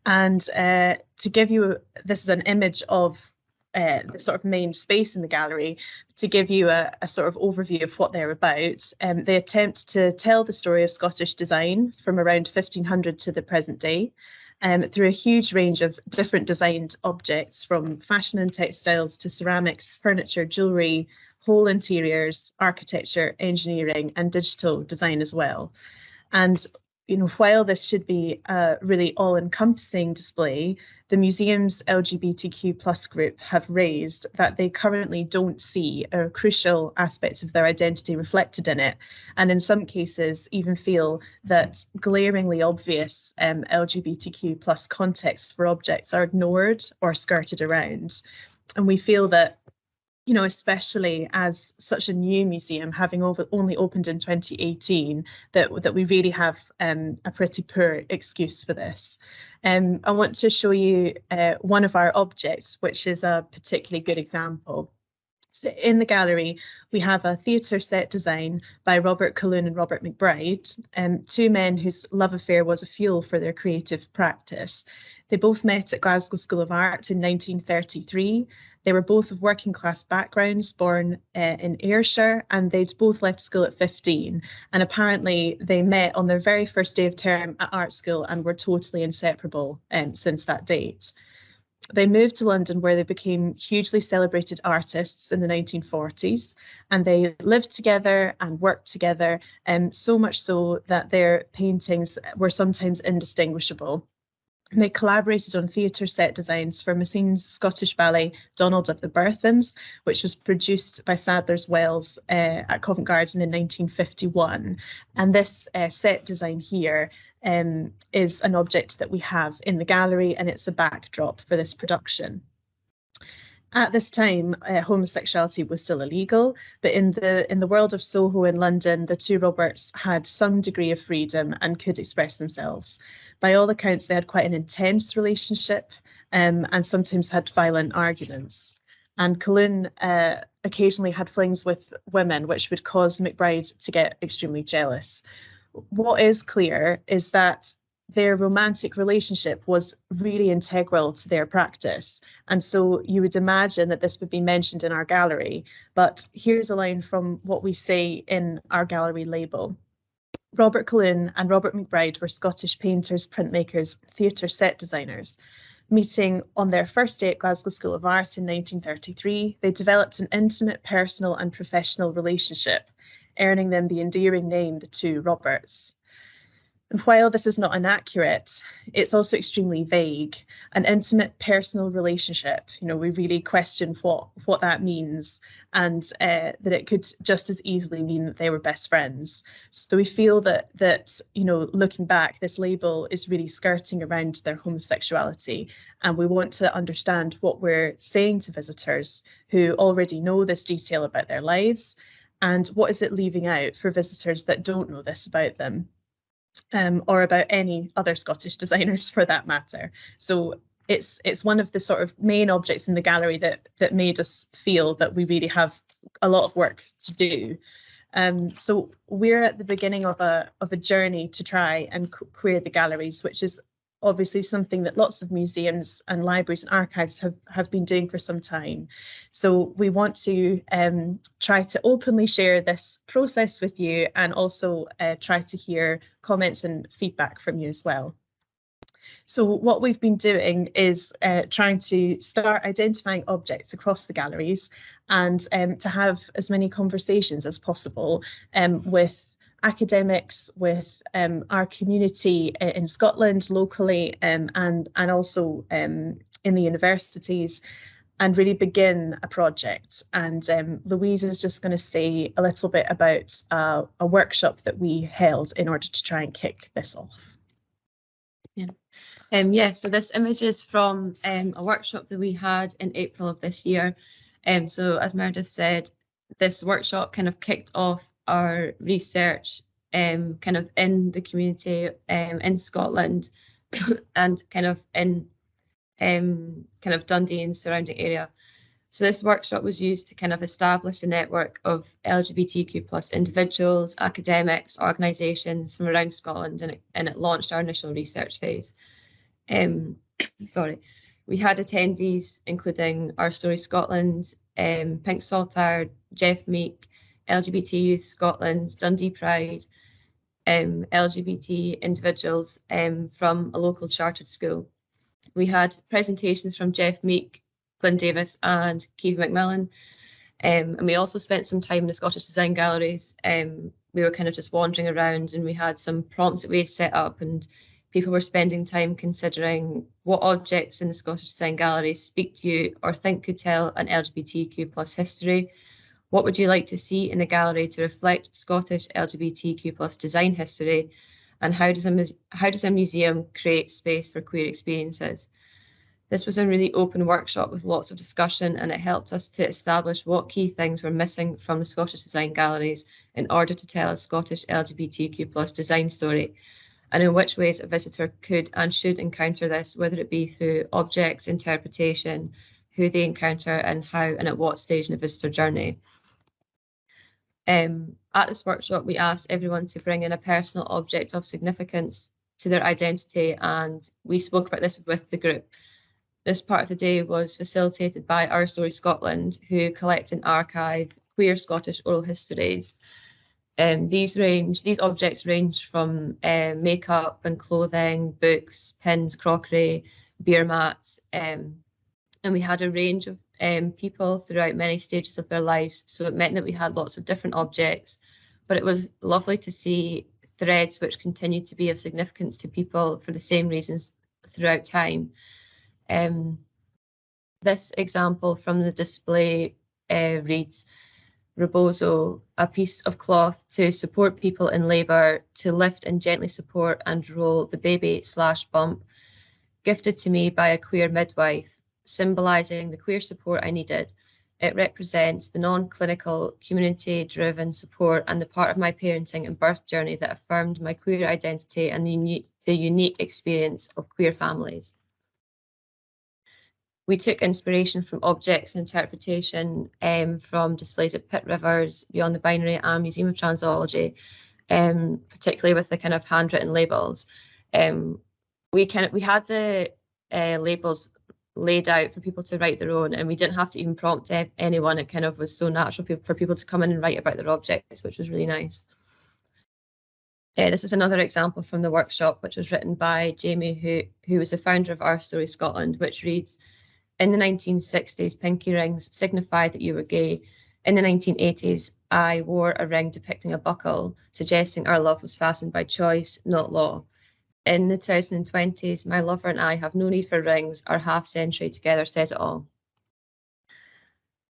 And to give you, this is an image of the sort of main space in the gallery, to give you a sort of overview of what they're about. They attempt to tell the story of Scottish design from around 1500 to the present day, through a huge range of different designed objects, from fashion and textiles to ceramics, furniture, jewellery, whole interiors, architecture, engineering and digital design as well. And you know, while this should be a really all-encompassing display, the museum's LGBTQ+ group have raised that they currently don't see a crucial aspect of their identity reflected in it, and in some cases even feel that glaringly obvious LGBTQ+ contexts for objects are ignored or skirted around. And we feel that, you know, especially as such a new museum, having only opened in 2018, that we really have a pretty poor excuse for this. I want to show you one of our objects, which is a particularly good example. So in the gallery, we have a theatre set design by Robert Colloon and Robert McBride, two men whose love affair was a fuel for their creative practice. They both met at Glasgow School of Art in 1933. They were both of working class backgrounds, born in Ayrshire, and they'd both left school at 15. And apparently they met on their very first day of term at art school and were totally inseparable since that date. They moved to London, where they became hugely celebrated artists in the 1940s, and they lived together and worked together, so much so that their paintings were sometimes indistinguishable. And they collaborated on theatre set designs for Masseen's Scottish ballet Donald of the Burthens, which was produced by Sadler's Wells at Covent Garden in 1951. And this set design here is an object that we have in the gallery, and it's a backdrop for this production. At this time, homosexuality was still illegal, but in the world of Soho in London, the two Roberts had some degree of freedom and could express themselves. By all accounts, they had quite an intense relationship, and sometimes had violent arguments. And Colloon occasionally had flings with women, which would cause McBride to get extremely jealous. What is clear is that their romantic relationship was really integral to their practice. And so you would imagine that this would be mentioned in our gallery, but here's a line from what we say in our gallery label. Robert Colloon and Robert McBride were Scottish painters, printmakers, theatre set designers. Meeting on their first day at Glasgow School of Art in 1933, they developed an intimate, personal and professional relationship, earning them the endearing name, the two Roberts. And while this is not inaccurate, it's also extremely vague. An intimate personal relationship, you know, we really question what that means, and that it could just as easily mean that they were best friends. So we feel that you know, looking back, this label is really skirting around their homosexuality, and we want to understand what we're saying to visitors who already know this detail about their lives, and what is it leaving out for visitors that don't know this about them. Or about any other Scottish designers for that matter. So it's one of the sort of main objects in the gallery that made us feel that we really have a lot of work to do. So we're at the beginning of a journey to try and queer the galleries, which is obviously something that lots of museums and libraries and archives have been doing for some time. So we want to try to openly share this process with you, and also try to hear comments and feedback from you as well. So what we've been doing is trying to start identifying objects across the galleries, and to have as many conversations as possible with academics, with our community in Scotland locally, and also in the universities, and really begin a project. And Louise is just going to say a little bit about a workshop that we held in order to try and kick this off. Yeah. Yeah, so this image is from a workshop that we had in April of this year. So as Meredith said, this workshop kind of kicked off our research kind of in the community in Scotland and kind of in kind of Dundee and surrounding area. So this workshop was used to kind of establish a network of LGBTQ plus individuals, academics, organisations from around Scotland, and it launched our initial research phase. Sorry, we had attendees including Our Story Scotland, Pink Saltire, Jeff Meek, LGBT Youth Scotland, Dundee Pride, LGBT individuals from a local chartered school. We had presentations from Jeff Meek, Glyn Davis and Keith McMillan. And we also spent some time in the Scottish Design Galleries. We were kind of just wandering around and we had some prompts that we had set up and people were spending time considering what objects in the Scottish Design Galleries speak to you or think could tell an LGBTQ plus history. What would you like to see in the gallery to reflect Scottish LGBTQ plus design history? And how does a museum create space for queer experiences? This was a really open workshop with lots of discussion, and it helped us to establish what key things were missing from the Scottish Design Galleries in order to tell a Scottish LGBTQ plus design story, and in which ways a visitor could and should encounter this, whether it be through objects, interpretation, who they encounter, and how and at what stage in the visitor journey. At this workshop, we asked everyone to bring in a personal object of significance to their identity, and we spoke about this with the group. This part of the day was facilitated by Our Story Scotland, who collect and archive queer Scottish oral histories. These objects range from makeup and clothing, books, pins, crockery, beer mats, and we had a range of people throughout many stages of their lives. So it meant that we had lots of different objects, but it was lovely to see threads which continued to be of significance to people for the same reasons throughout time. This example from the display reads, Rebozo, a piece of cloth to support people in labour, to lift and gently support and roll the baby/bump, gifted to me by a queer midwife, symbolising the queer support I needed. It represents the non-clinical, community-driven support and the part of my parenting and birth journey that affirmed my queer identity and the unique experience of queer families. We took inspiration from objects and interpretation from displays at Pitt Rivers, Beyond the Binary and Museum of Transology, particularly with the kind of handwritten labels. We had the labels laid out for people to write their own, and we didn't have to even prompt anyone. It kind of was so natural for people to come in and write about their objects, which was really nice. This is another example from the workshop, which was written by Jamie, who was the founder of Our Story Scotland, which reads, in the 1960s, pinky rings signified that you were gay. In the 1980s, I wore a ring depicting a buckle, suggesting our love was fastened by choice, not law. In the 2020s, my lover and I have no need for rings. Our half century together says it all.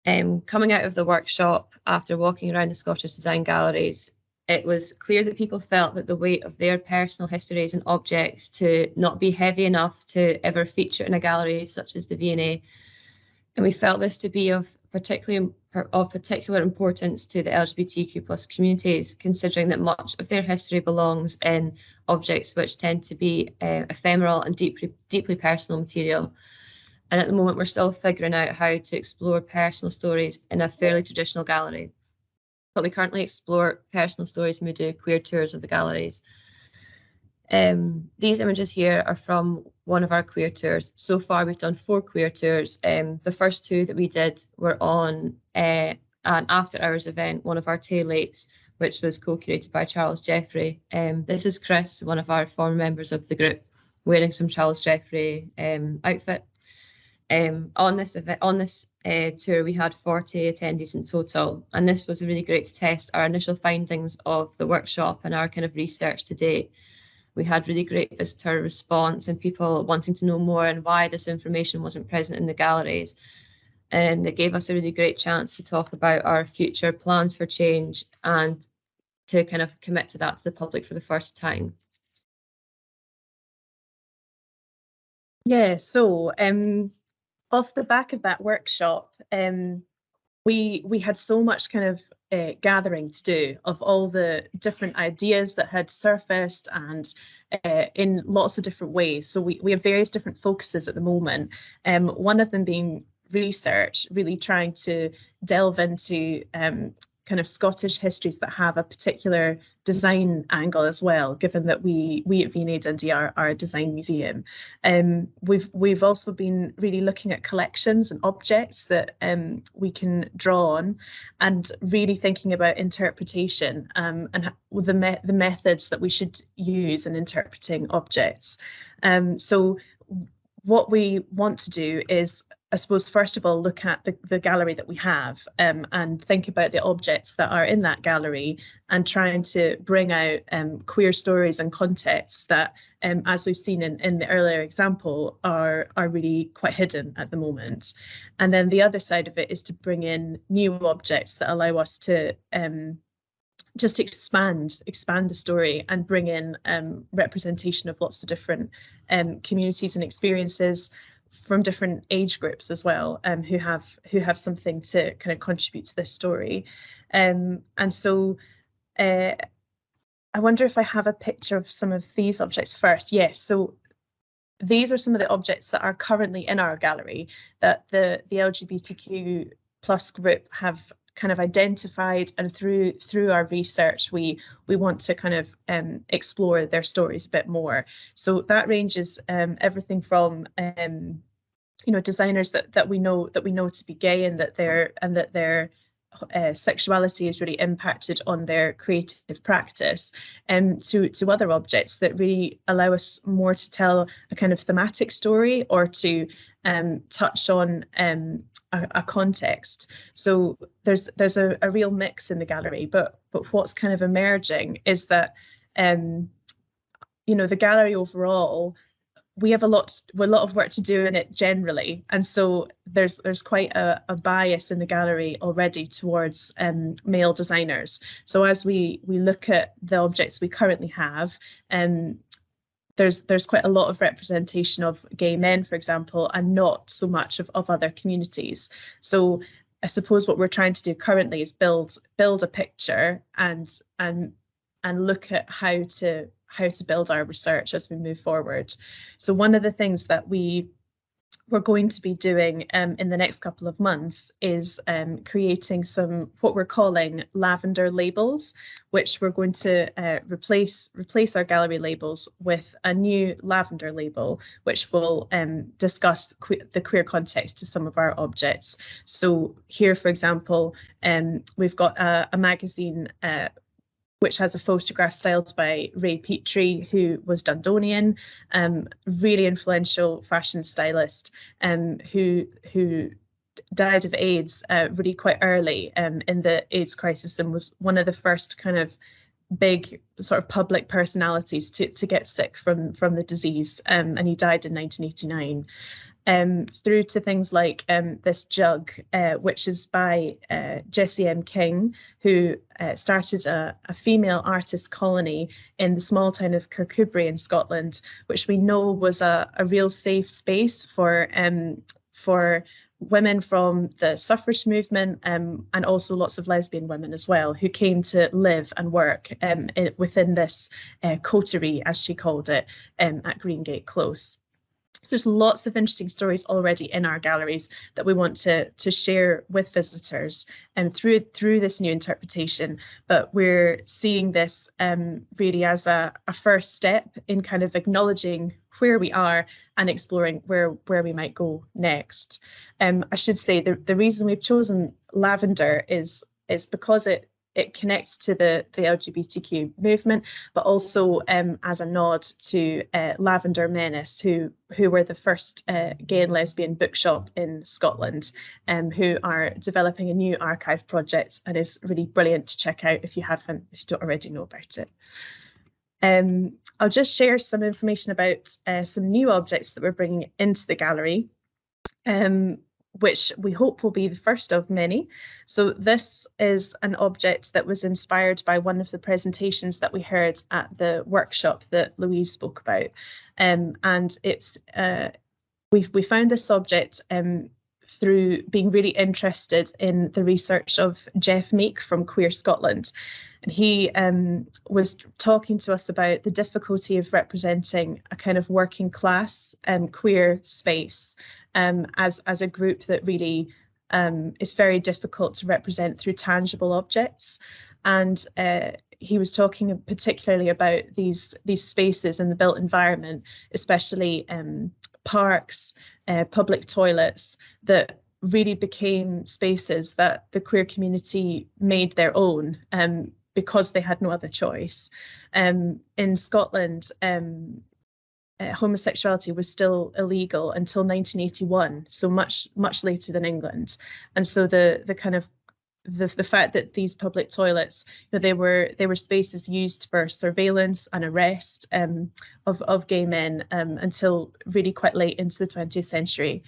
Coming out of the workshop, after walking around the Scottish Design Galleries, it was clear that people felt that the weight of their personal histories and objects to not be heavy enough to ever feature in a gallery such as the V&A. And we felt this to be of particular importance to the LGBTQ plus communities, considering that much of their history belongs in objects which tend to be ephemeral and deeply personal material. And at the moment, we're still figuring out how to explore personal stories in a fairly traditional gallery. But we currently explore personal stories when we do queer tours of the galleries. These images here are from one of our queer tours. So far, we've done 4 queer tours. The first 2 that we did were on an after-hours event, one of our tail lates, which was co-curated by Charles Jeffrey. This is Chris, one of our former members of the group, wearing some Charles Jeffrey outfit. On this tour, we had 40 attendees in total, and this was really great to test our initial findings of the workshop and our kind of research to date. We had really great visitor response and people wanting to know more and why this information wasn't present in the galleries. And it gave us a really great chance to talk about our future plans for change and to kind of commit to that to the public for the first time. Yeah, so off the back of that workshop, we had so much kind of gathering to do of all the different ideas that had surfaced and in lots of different ways. So we have various different focuses at the moment. One of them being research, really trying to delve into kind of Scottish histories that have a particular design angle as well, given that we at V&A Dundee are a design museum. We've also been really looking at collections and objects that we can draw on, and really thinking about interpretation and the methods that we should use in interpreting objects. So what we want to do is, I suppose, first of all, look at the gallery that we have and think about the objects that are in that gallery, and trying to bring out queer stories and contexts that, as we've seen in the earlier example, are really quite hidden at the moment. And then the other side of it is to bring in new objects that allow us to just expand the story and bring in representation of lots of different communities and experiences from different age groups as well, who have something to kind of contribute to this story. And so I wonder if I have a picture of some of these objects first. Yes, so these are some of the objects that are currently in our gallery that the LGBTQ plus group have kind of identified, and through our research we want to kind of explore their stories a bit more. So that ranges everything from designers that we know to be gay, and that their sexuality is really impacted on their creative practice, to other objects that really allow us more to tell a kind of thematic story, or to touch on a context. So there's a real mix in the gallery, but what's kind of emerging is that the gallery overall, we have a lot of work to do in it generally, and so there's quite a bias in the gallery already towards male designers. So as we look at the objects we currently have, there's quite a lot of representation of gay men, for example, and not so much of other communities. So I suppose what we're trying to do currently is build a picture and look at how to build our research as we move forward. So one of the things that we're going to be doing in the next couple of months is creating some what we're calling lavender labels, which we're going to replace our gallery labels with a new lavender label, which will discuss the queer context to some of our objects. So here, for example, we've got a magazine which has a photograph styled by Ray Petrie, who was Dundonian, really influential fashion stylist, who died of AIDS really quite early in the AIDS crisis, and was one of the first kind of big sort of public personalities to get sick from the disease, and he died in 1989. Through to things like this jug, which is by Jessie M. King, who started a female artist colony in the small town of Kirkcudbright in Scotland, which we know was a real safe space for women from the suffrage movement, and also lots of lesbian women as well, who came to live and work within this coterie, as she called it, at Greengate Close. So there's lots of interesting stories already in our galleries that we want to share with visitors and through this new interpretation. But we're seeing this really as a first step in kind of acknowledging where we are and exploring where we might go next. I should say the reason we've chosen lavender is because it connects to the LGBTQ movement, but also as a nod to Lavender Menace, who were the first gay and lesbian bookshop in Scotland, who are developing a new archive project, and is really brilliant to check out if you don't already know about it. I'll just share some information about some new objects that we're bringing into the gallery, which we hope will be the first of many. So this is an object that was inspired by one of the presentations that we heard at the workshop that Louise spoke about. And it's we found this subject through being really interested in the research of Jeff Meek from Queer Scotland. And he was talking to us about the difficulty of representing a kind of working class queer space as a group that really is very difficult to represent through tangible objects. And he was talking particularly about these spaces in the built environment, especially parks, public toilets, that really became spaces that the queer community made their own because they had no other choice. In Scotland, homosexuality was still illegal until 1981, so much later than England. And so the kind of the fact that these public toilets, they were spaces used for surveillance and arrest of gay men until really quite late into the 20th century.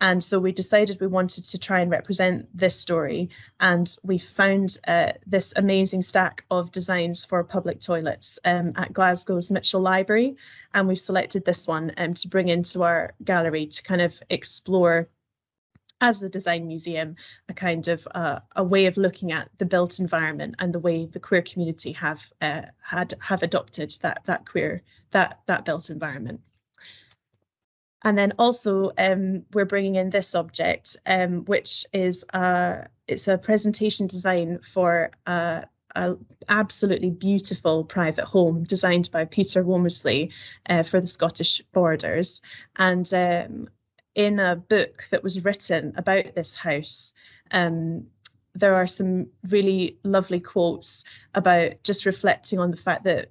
And so we decided we wanted to try and represent this story. And we found this amazing stack of designs for public toilets at Glasgow's Mitchell Library. And we've selected this one to bring into our gallery to kind of explore, as a design museum, a kind of a way of looking at the built environment and the way the queer community have adopted that built environment. And then also we're bringing in this object, which is it's a presentation design for a absolutely beautiful private home designed by Peter Womersley for the Scottish Borders. And in a book that was written about this house, there are some really lovely quotes about just reflecting on the fact that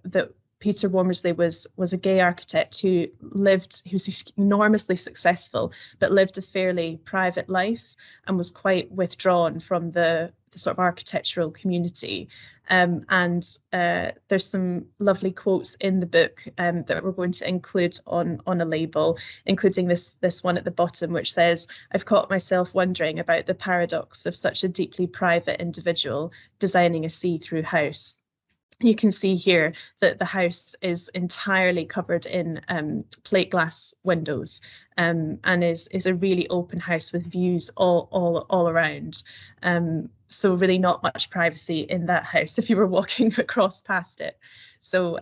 Peter Womersley was a gay architect who was enormously successful, but lived a fairly private life and was quite withdrawn from the sort of architectural community. And there's some lovely quotes in the book that we're going to include on a label, including this one at the bottom, which says, "I've caught myself wondering about the paradox of such a deeply private individual designing a see-through house." You can see here that the house is entirely covered in plate glass windows and is a really open house with views all around. So really not much privacy in that house if you were walking across past it. So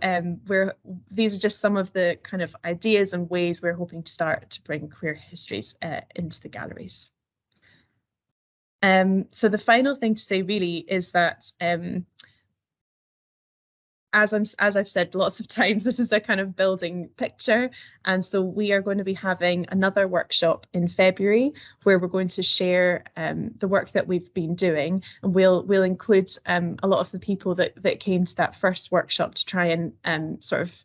these are just some of the kind of ideas and ways we're hoping to start to bring queer histories into the galleries. So the final thing to say really is that as I've said lots of times, this is a kind of building picture. And so we are going to be having another workshop in February where we're going to share the work that we've been doing. And we'll include a lot of the people that came to that first workshop to try and sort of,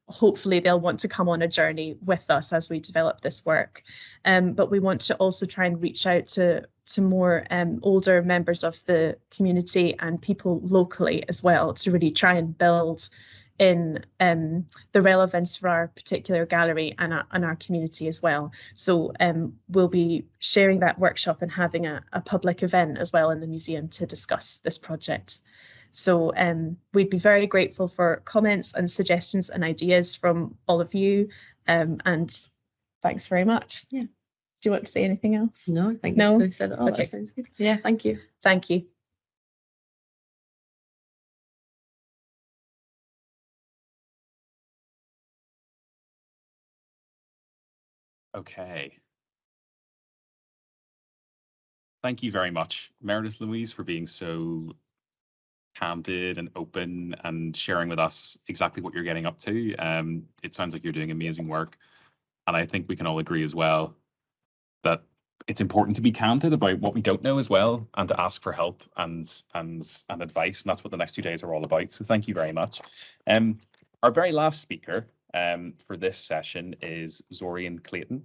hopefully they'll want to come on a journey with us as we develop this work. But we want to also try and reach out to more older members of the community and people locally as well, to really try and build in the relevance for our particular gallery and our community as well. So we'll be sharing that workshop and having a public event as well in the museum to discuss this project. So we'd be very grateful for comments and suggestions and ideas from all of you. And thanks very much. Yeah. Do you want to say anything else? No, I think No? you've said it all. Okay. That sounds good. Yeah, thank you. Thank you. Okay. Thank you very much, Meredith, Louise, for being so candid and open and sharing with us exactly what you're getting up to. It sounds like you're doing amazing work. And I think we can all agree as well that it's important to be candid about what we don't know as well, and to ask for help and advice. And that's what the next 2 days are all about. So thank you very much. Our very last speaker for this session is Zorian Clayton.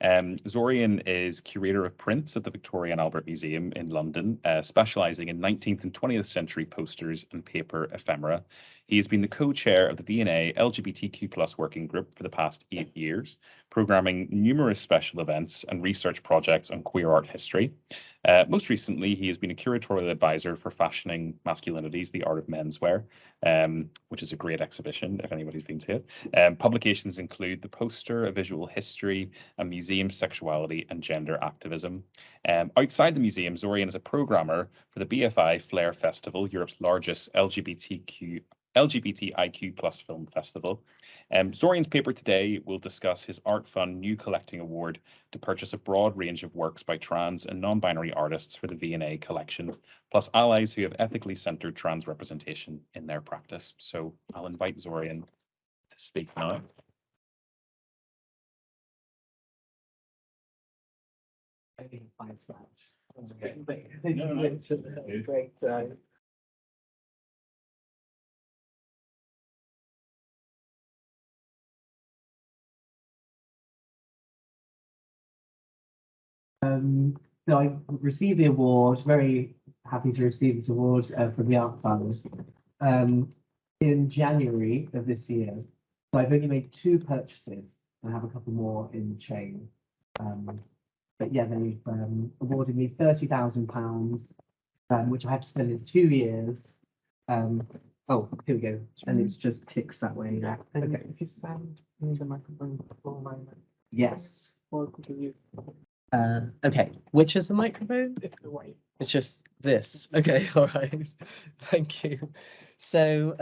Zorian is curator of prints at the Victoria and Albert Museum in London, specialising in 19th and 20th century posters and paper ephemera. He has been the co-chair of the V&A LGBTQ+ working group for the past 8 years, programming numerous special events and research projects on queer art history. Most recently, he has been a curatorial advisor for Fashioning Masculinities, the Art of Menswear, which is a great exhibition if anybody's been to it. Publications include The Poster, A Visual History, and Museum museum sexuality and gender activism. Outside the museum, Zorian is a programmer for the BFI Flair Festival, Europe's largest LGBTIQ plus film festival. Zorian's paper today will discuss his Art Fund New Collecting Award to purchase a broad range of works by trans and non-binary artists for the V&A collection, plus allies who have ethically centered trans representation in their practice. So I'll invite Zorian to speak now. Five slides. Okay. Great. So I received the award, very happy to receive this award from the Art Fund in January of this year. So I've only made 2 purchases. I have a couple more in the chain. But yeah, they've awarded me £30,000, which I have to spend in 2 years. Oh, here we go. And it's just ticks that way. Yeah. Okay. If you stand in the microphone for a moment. Yes. Or could you use okay, which is the microphone? It's just this. Okay, all right. Thank you. So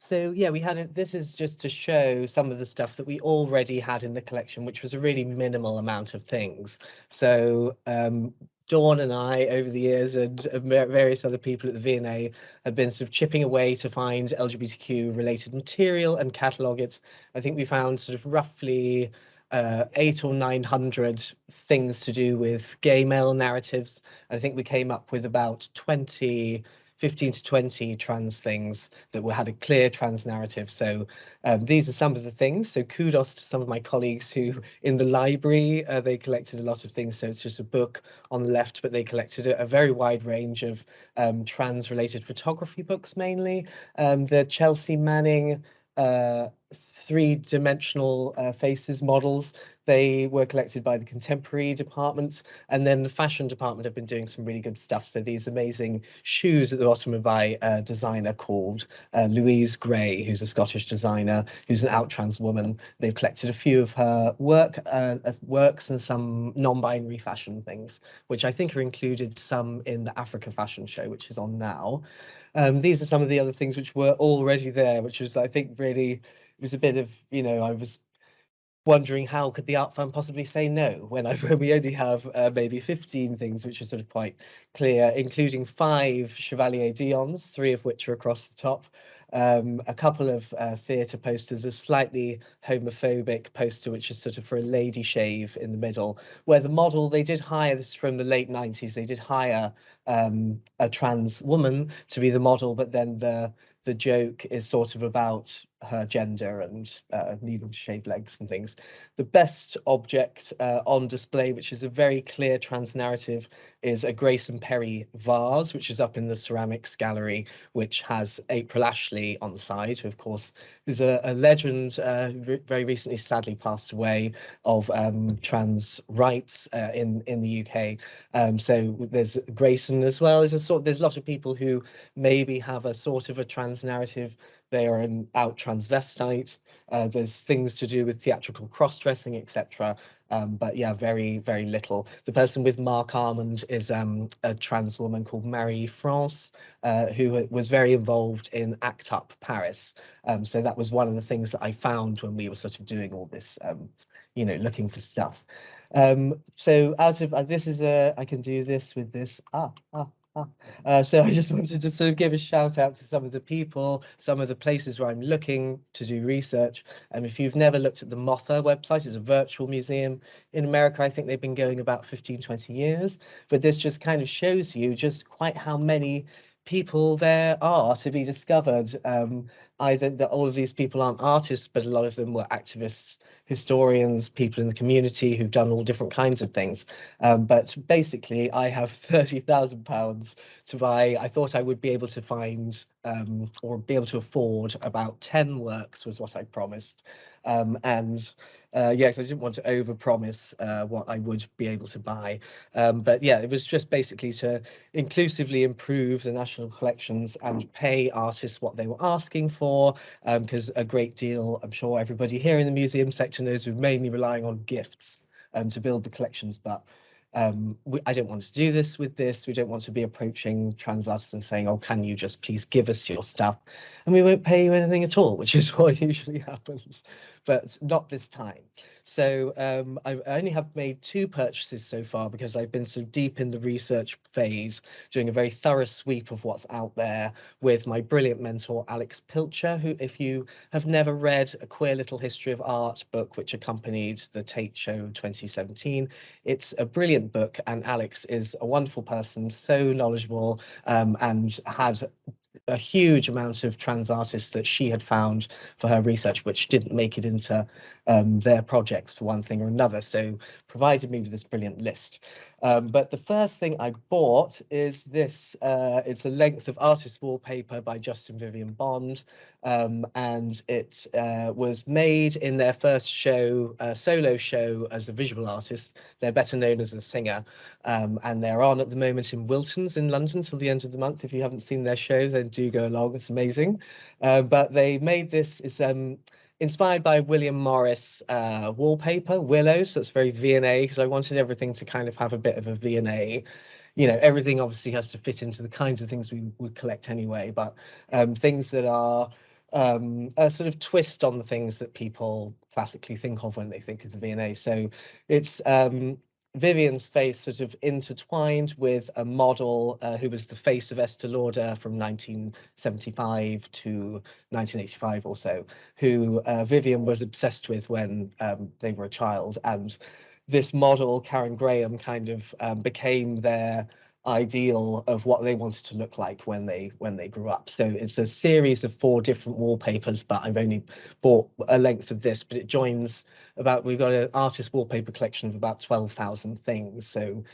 so yeah, we had it. This is just to show some of the stuff that we already had in the collection, which was a really minimal amount of things. So Dawn and I, over the years, and various other people at the V&A have been sort of chipping away to find LGBTQ related material and catalogue it. I think we found sort of roughly 800 or 900 things to do with gay male narratives. I think we came up with about 15 to 20 trans things that had a clear trans narrative. So these are some of the things. So kudos to some of my colleagues who in the library, they collected a lot of things. So it's just a book on the left, but they collected a very wide range of trans related photography books mainly. The Chelsea Manning 3-dimensional faces models, they were collected by the contemporary department, and then the fashion department have been doing some really good stuff. So these amazing shoes at the bottom are by a designer called Louise Gray, who's a Scottish designer, who's an out trans woman. They've collected a few of her works and some non-binary fashion things, which I think are included some in the Africa Fashion Show, which is on now. These are some of the other things which were already there, which was, I think, really, it was a bit of, you know, I was wondering how could the Art Fund possibly say no when we only have maybe 15 things, which are sort of quite clear, including 5 Chevalier Dions, 3 of which are across the top. A couple of theatre posters, a slightly homophobic poster, which is sort of for a lady shave in the middle, where the model, they did hire, this from the late 90s, they did hire a trans woman to be the model, but then the joke is sort of about her gender and needing to shave legs and things. The best object on display, which is a very clear trans narrative, is a Grayson Perry vase, which is up in the ceramics gallery, which has April Ashley on the side, who of course is a legend, very recently sadly passed away, of trans rights in the UK. So there's Grayson as well. There's a lot of people who maybe have a sort of a trans narrative. They are an out transvestite. There's things to do with theatrical cross-dressing, etc. But yeah, very, very little. The person with Mark Armand is a trans woman called Marie France, who was very involved in ACT UP Paris. So that was one of the things that I found when we were sort of doing all this, you know, looking for stuff. So out of this is I can do this with this. So I just wanted to sort of give a shout out to some of the people, some of the places where I'm looking to do research. If you've never looked at the MOTHA website, it's a virtual museum in America. I think they've been going about 15, 20 years, but this just kind of shows you just quite how many people there are to be discovered. Either that all of these people aren't artists, but a lot of them were activists, historians, people in the community who've done all different kinds of things. But basically, I have £30,000 to buy. I thought I would be able to find or be able to afford about 10 works was what I promised. Yes, I didn't want to overpromise what I would be able to buy. But yeah, it was just basically to inclusively improve the national collections and pay artists what they were asking for, because a great deal, I'm sure everybody here in the museum sector knows, we're mainly relying on gifts. to build the collections, but I don't want to do this with this. We don't want to be approaching trans artists and saying, oh, can you just please give us your stuff? And we won't pay you anything at all, which is what usually happens, but not this time. So I only have made 2 purchases so far because I've been so deep in the research phase, doing a very thorough sweep of what's out there with my brilliant mentor, Alex Pilcher, who, if you have never read A Queer Little History of Art book, which accompanied the Tate Show 2017, it's a brilliant book, and Alex is a wonderful person, so knowledgeable, and had a huge amount of trans artists that she had found for her research, which didn't make it into their projects for one thing or another. So provided me with this brilliant list. But the first thing I bought is this. It's a length of artist wallpaper by Justin Vivian Bond, and it was made in their first show, solo show as a visual artist. They're better known as a singer, and they're on at the moment in Wilton's in London till the end of the month. If you haven't seen their show, then do go along. It's amazing. But they made this. It's inspired by William Morris wallpaper, Willows. So it's very V&A, because I wanted everything to kind of have a bit of a V&A. You know, everything obviously has to fit into the kinds of things we would collect anyway, but things that are a sort of twist on the things that people classically think of when they think of the V&A. So it's Vivian's face sort of intertwined with a model who was the face of Estée Lauder from 1975 to 1985 or so, who Vivian was obsessed with when they were a child. And this model, Karen Graham, kind of became their ideal of what they wanted to look like when they grew up. So it's a series of 4 different wallpapers, but I've only bought a length of this, but it joins about, we've got an artist wallpaper collection of about 12,000 things. So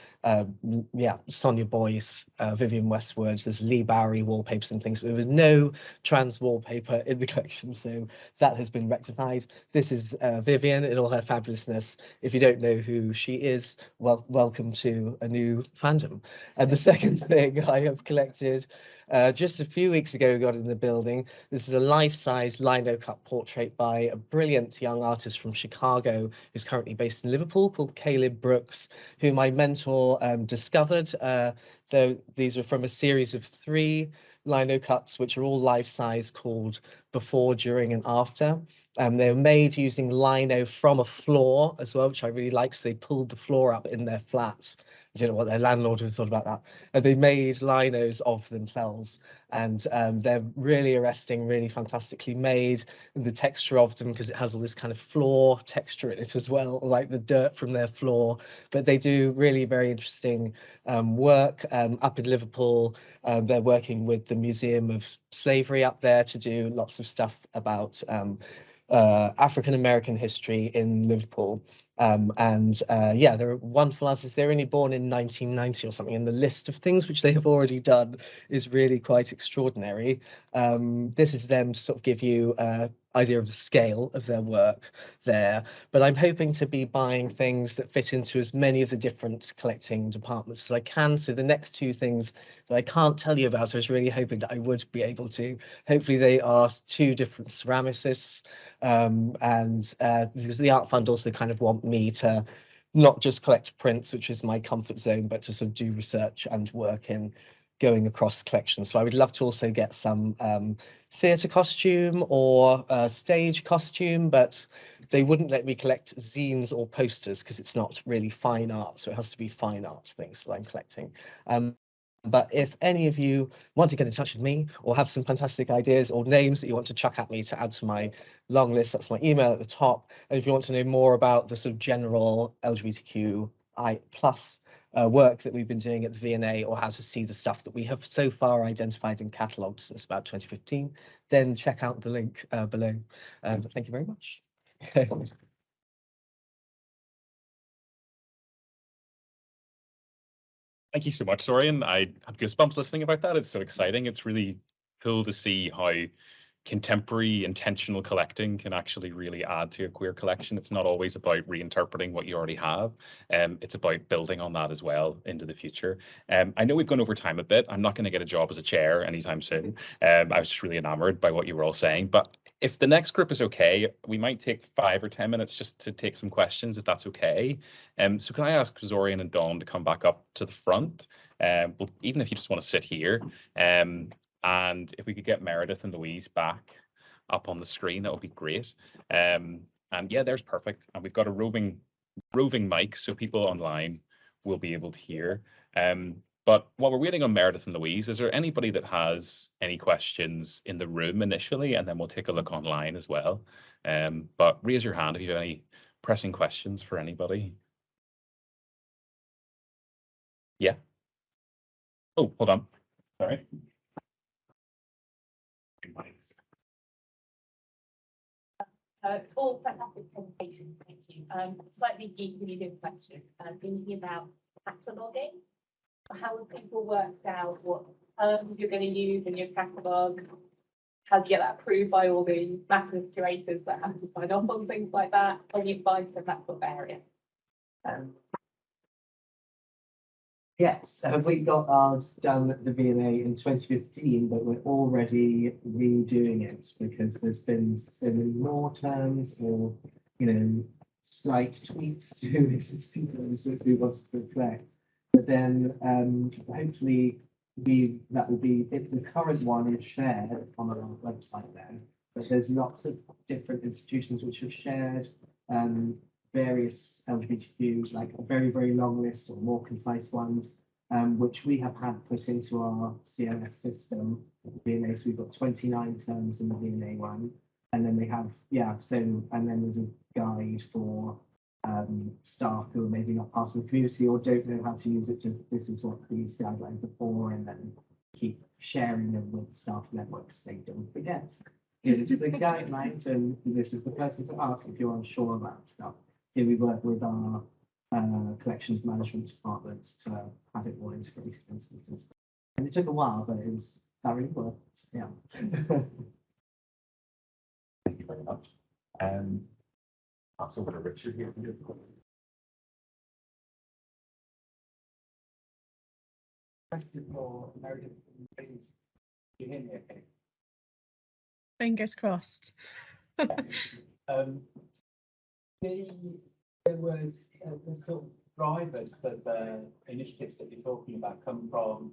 yeah, Sonia Boyce, Vivian Westwood, there's Lee Bowery wallpapers and things, but there was no trans wallpaper in the collection, so that has been rectified. This is Vivian in all her fabulousness. If you don't know who she is, well, welcome to a new fandom. And the second thing I have collected just a few weeks ago, got in the building. This is a life-size lino cut portrait by a brilliant young artist from Chicago who's currently based in Liverpool called Caleb Brooks, who my mentor discovered. Though these are from a series of 3 lino cuts, which are all life-size, called Before, During and After. They were made using lino from a floor as well, which I really like. So they pulled the floor up in their flats. I don't know what their landlord was thought about that. And they made linos of themselves, and they're really arresting, really fantastically made. And the texture of them, because it has all this kind of floor texture in it as well, like the dirt from their floor. But they do really very interesting work up in Liverpool. They're working with the Museum of Slavery up there to do lots of stuff about African American history in Liverpool. Yeah, they're wonderful artists. They're only born in 1990 or something, and the list of things which they have already done is really quite extraordinary. This is them to sort of give you an idea of the scale of their work there. But I'm hoping to be buying things that fit into as many of the different collecting departments as I can. So the next 2 things that I can't tell you about, I was really hoping that I would be able to. Hopefully they are 2 different ceramicists. Because the Art Fund also kind of want me to not just collect prints, which is my comfort zone, but to sort of do research and work in going across collections. So I would love to also get some theatre costume or stage costume, but they wouldn't let me collect zines or posters because it's not really fine art. So it has to be fine art things that I'm collecting. But if any of you want to get in touch with me or have some fantastic ideas or names that you want to chuck at me to add to my long list, that's my email at the top. And if you want to know more about the sort of general LGBTQI plus work that we've been doing at the V&A, or how to see the stuff that we have so far identified and catalogued since about 2015, then check out the link below. Thank you very much. Thank you so much, Zorian. I have goosebumps listening about that. It's so exciting. It's really cool to see how contemporary intentional collecting can actually really add to a queer collection. It's not always about reinterpreting what you already have. It's about building on that as well into the future. I know we've gone over time a bit. I'm not going to get a job as a chair anytime soon. I was just really enamored by what you were all saying. But if the next group is okay, we might take 5 or 10 minutes just to take some questions, if that's okay. So can I ask Zorian and Dawn to come back up to the front? Well, even if you just want to sit here. And if we could get Meredith and Louise back up on the screen, that would be great. And yeah, there's perfect. And we've got a roving mic, so people online will be able to hear. But while we're waiting on Meredith and Louise, is there anybody that has any questions in the room initially? And then we'll take a look online as well. But raise your hand if you have any pressing questions for anybody. Yeah. Oh, hold on. Sorry. It's all fantastic presentation, thank you. Slightly geeky question. Thinking about cataloguing. How have people worked out what terms you're going to use in your catalogue? How do you get that approved by all the massive curators that have to sign off on things like that? Any advice in that sort of area? Yes, we got ours done at the V&A in 2015, but we're already redoing it because there's been so many more terms or, slight tweaks to existing terms that we wanted to reflect. But then hopefully that will be, if the current one is shared on our website then, but there's lots of different institutions which have shared various LGBTQ, like a very, very long list or more concise ones, which we have had put into our CMS system, V&A. So we've got 29 terms in the V&A one. And then we have, and then there's a guide for staff who are maybe not part of the community or don't know how to use it. This is what these guidelines are for, and then keep sharing them with staff networks so they don't forget. This is the guidelines, and this is the person to ask if you're unsure about stuff. Here we work with our collections management department to have it all integrated into the system. And it took a while, but it was that really worked. Yeah. Thank you very much. Also, over to Richard here. Question for Meredith, please. Do you hear me okay? Fingers crossed. There was the sort of drivers for the initiatives that you're talking about come from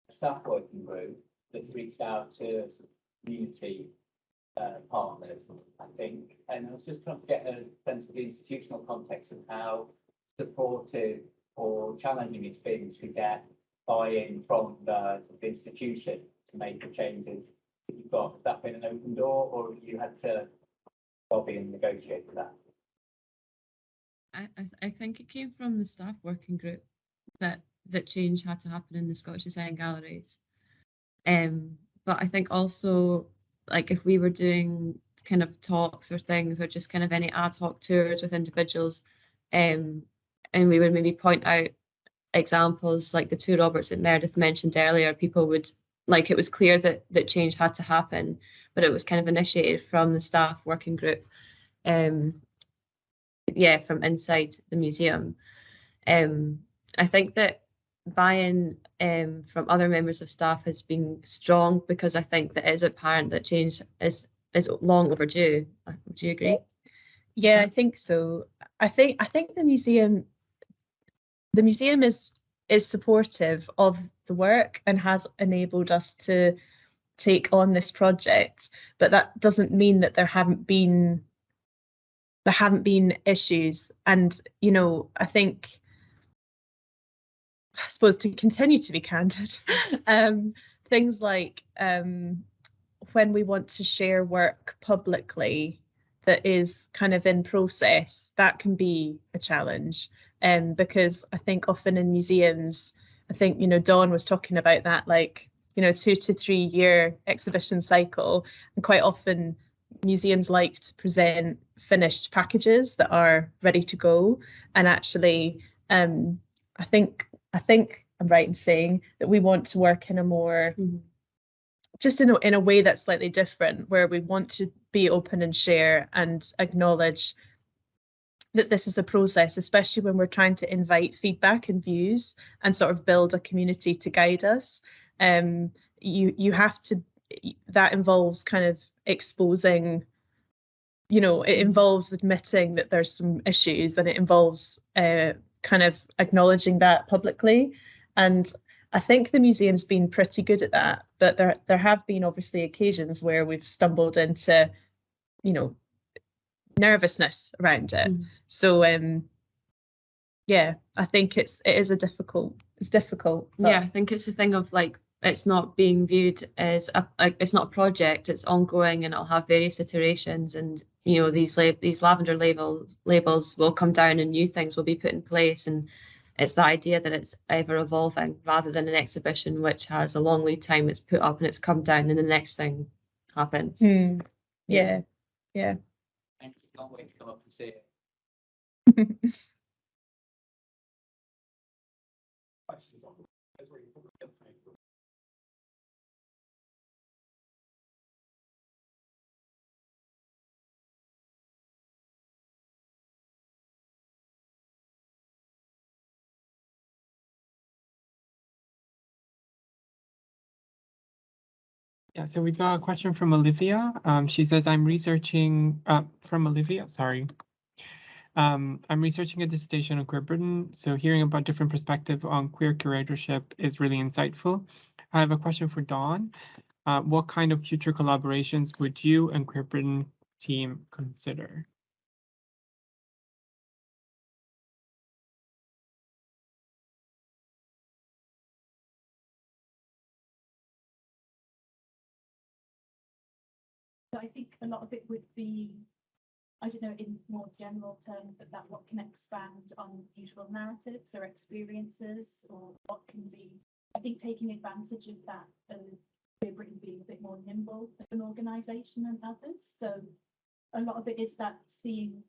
a staff working group that's reached out to sort of community partners, I think. And I was just trying to get a sense of the institutional context of how supportive or challenging it's been to get buy-in from the institution to make the changes that you've got. Has that been an open door, or you had to lobby and negotiate for that? I think it came from the staff working group that change had to happen in the Scottish Design Galleries. But I think also, like, if we were doing kind of talks or things, or just kind of any ad hoc tours with individuals, and we would maybe point out examples like the two Roberts that Meredith mentioned earlier, people would, like, it was clear that change had to happen, but it was kind of initiated from the staff working group. From inside the museum. I think that buy-in from other members of staff has been strong, because I think that it is apparent that change is long overdue. Would you agree? Yeah, I think so. I think the museum is supportive of the work and has enabled us to take on this project, but that doesn't mean that there haven't been issues. And I suppose, to continue to be candid, things like when we want to share work publicly that is kind of in process, that can be a challenge, because I think often in museums, I think Dawn was talking about that, like 2 to 3 year exhibition cycle, and quite often museums like to present finished packages that are ready to go. And actually, I think I'm right in saying that we want to work in a more just in a way that's slightly different, where we want to be open and share and acknowledge that this is a process, especially when we're trying to invite feedback and views and sort of build a community to guide us. You have to, that involves kind of exposing, you know, it involves admitting that there's some issues, and it involves kind of acknowledging that publicly. And I think the museum's been pretty good at that, but there have been obviously occasions where we've stumbled into, you know, nervousness around it. So yeah, I think it's difficult. But Yeah, I think it's a thing of like, it's not being viewed as it's not a project, it's ongoing, and it'll have various iterations, and you know, these lavender labels will come down and new things will be put in place, and it's the idea that it's ever evolving rather than an exhibition which has a long lead time. It's put up and it's come down and the next thing happens. Yeah. Thank you. Can't wait to come up and see it. Yeah, so we've got a question from Olivia. She says, I'm researching, from Olivia, sorry. I'm researching a dissertation on Queer Britain, so hearing about different perspective on queer curatorship is really insightful. I have a question for Dawn. What kind of future collaborations would you and Queer Britain team consider? So I think a lot of it would be, I don't know, in more general terms, that what can expand on usual narratives or experiences, or what can be, I think, taking advantage of that, Queer Britain being a bit more nimble as an organisation than others. So a lot of it is that seeing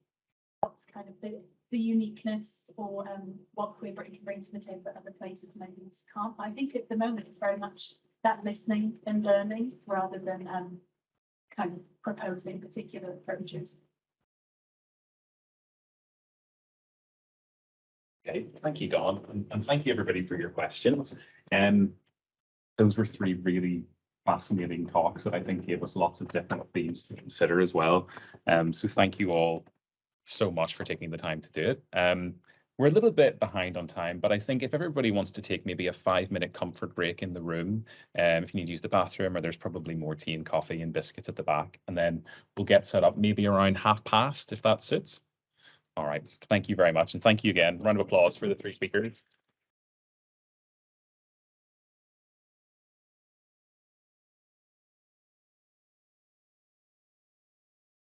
what's kind of the uniqueness, or what Queer Britain can bring to the table that other places maybe can't. I think at the moment it's very much that listening and learning rather than kind of proposing particular approaches. Okay, thank you, Dawn, and thank you everybody for your questions. Those were three really fascinating talks that I think gave us lots of different themes to consider as well. So thank you all so much for taking the time to do it. We're a little bit behind on time, but I think if everybody wants to take maybe a 5-minute comfort break in the room, if you need to use the bathroom, or there's probably more tea and coffee and biscuits at the back, and then we'll get set up maybe around past, if that suits. All right, thank you very much. And thank you again. Round of applause for the three speakers.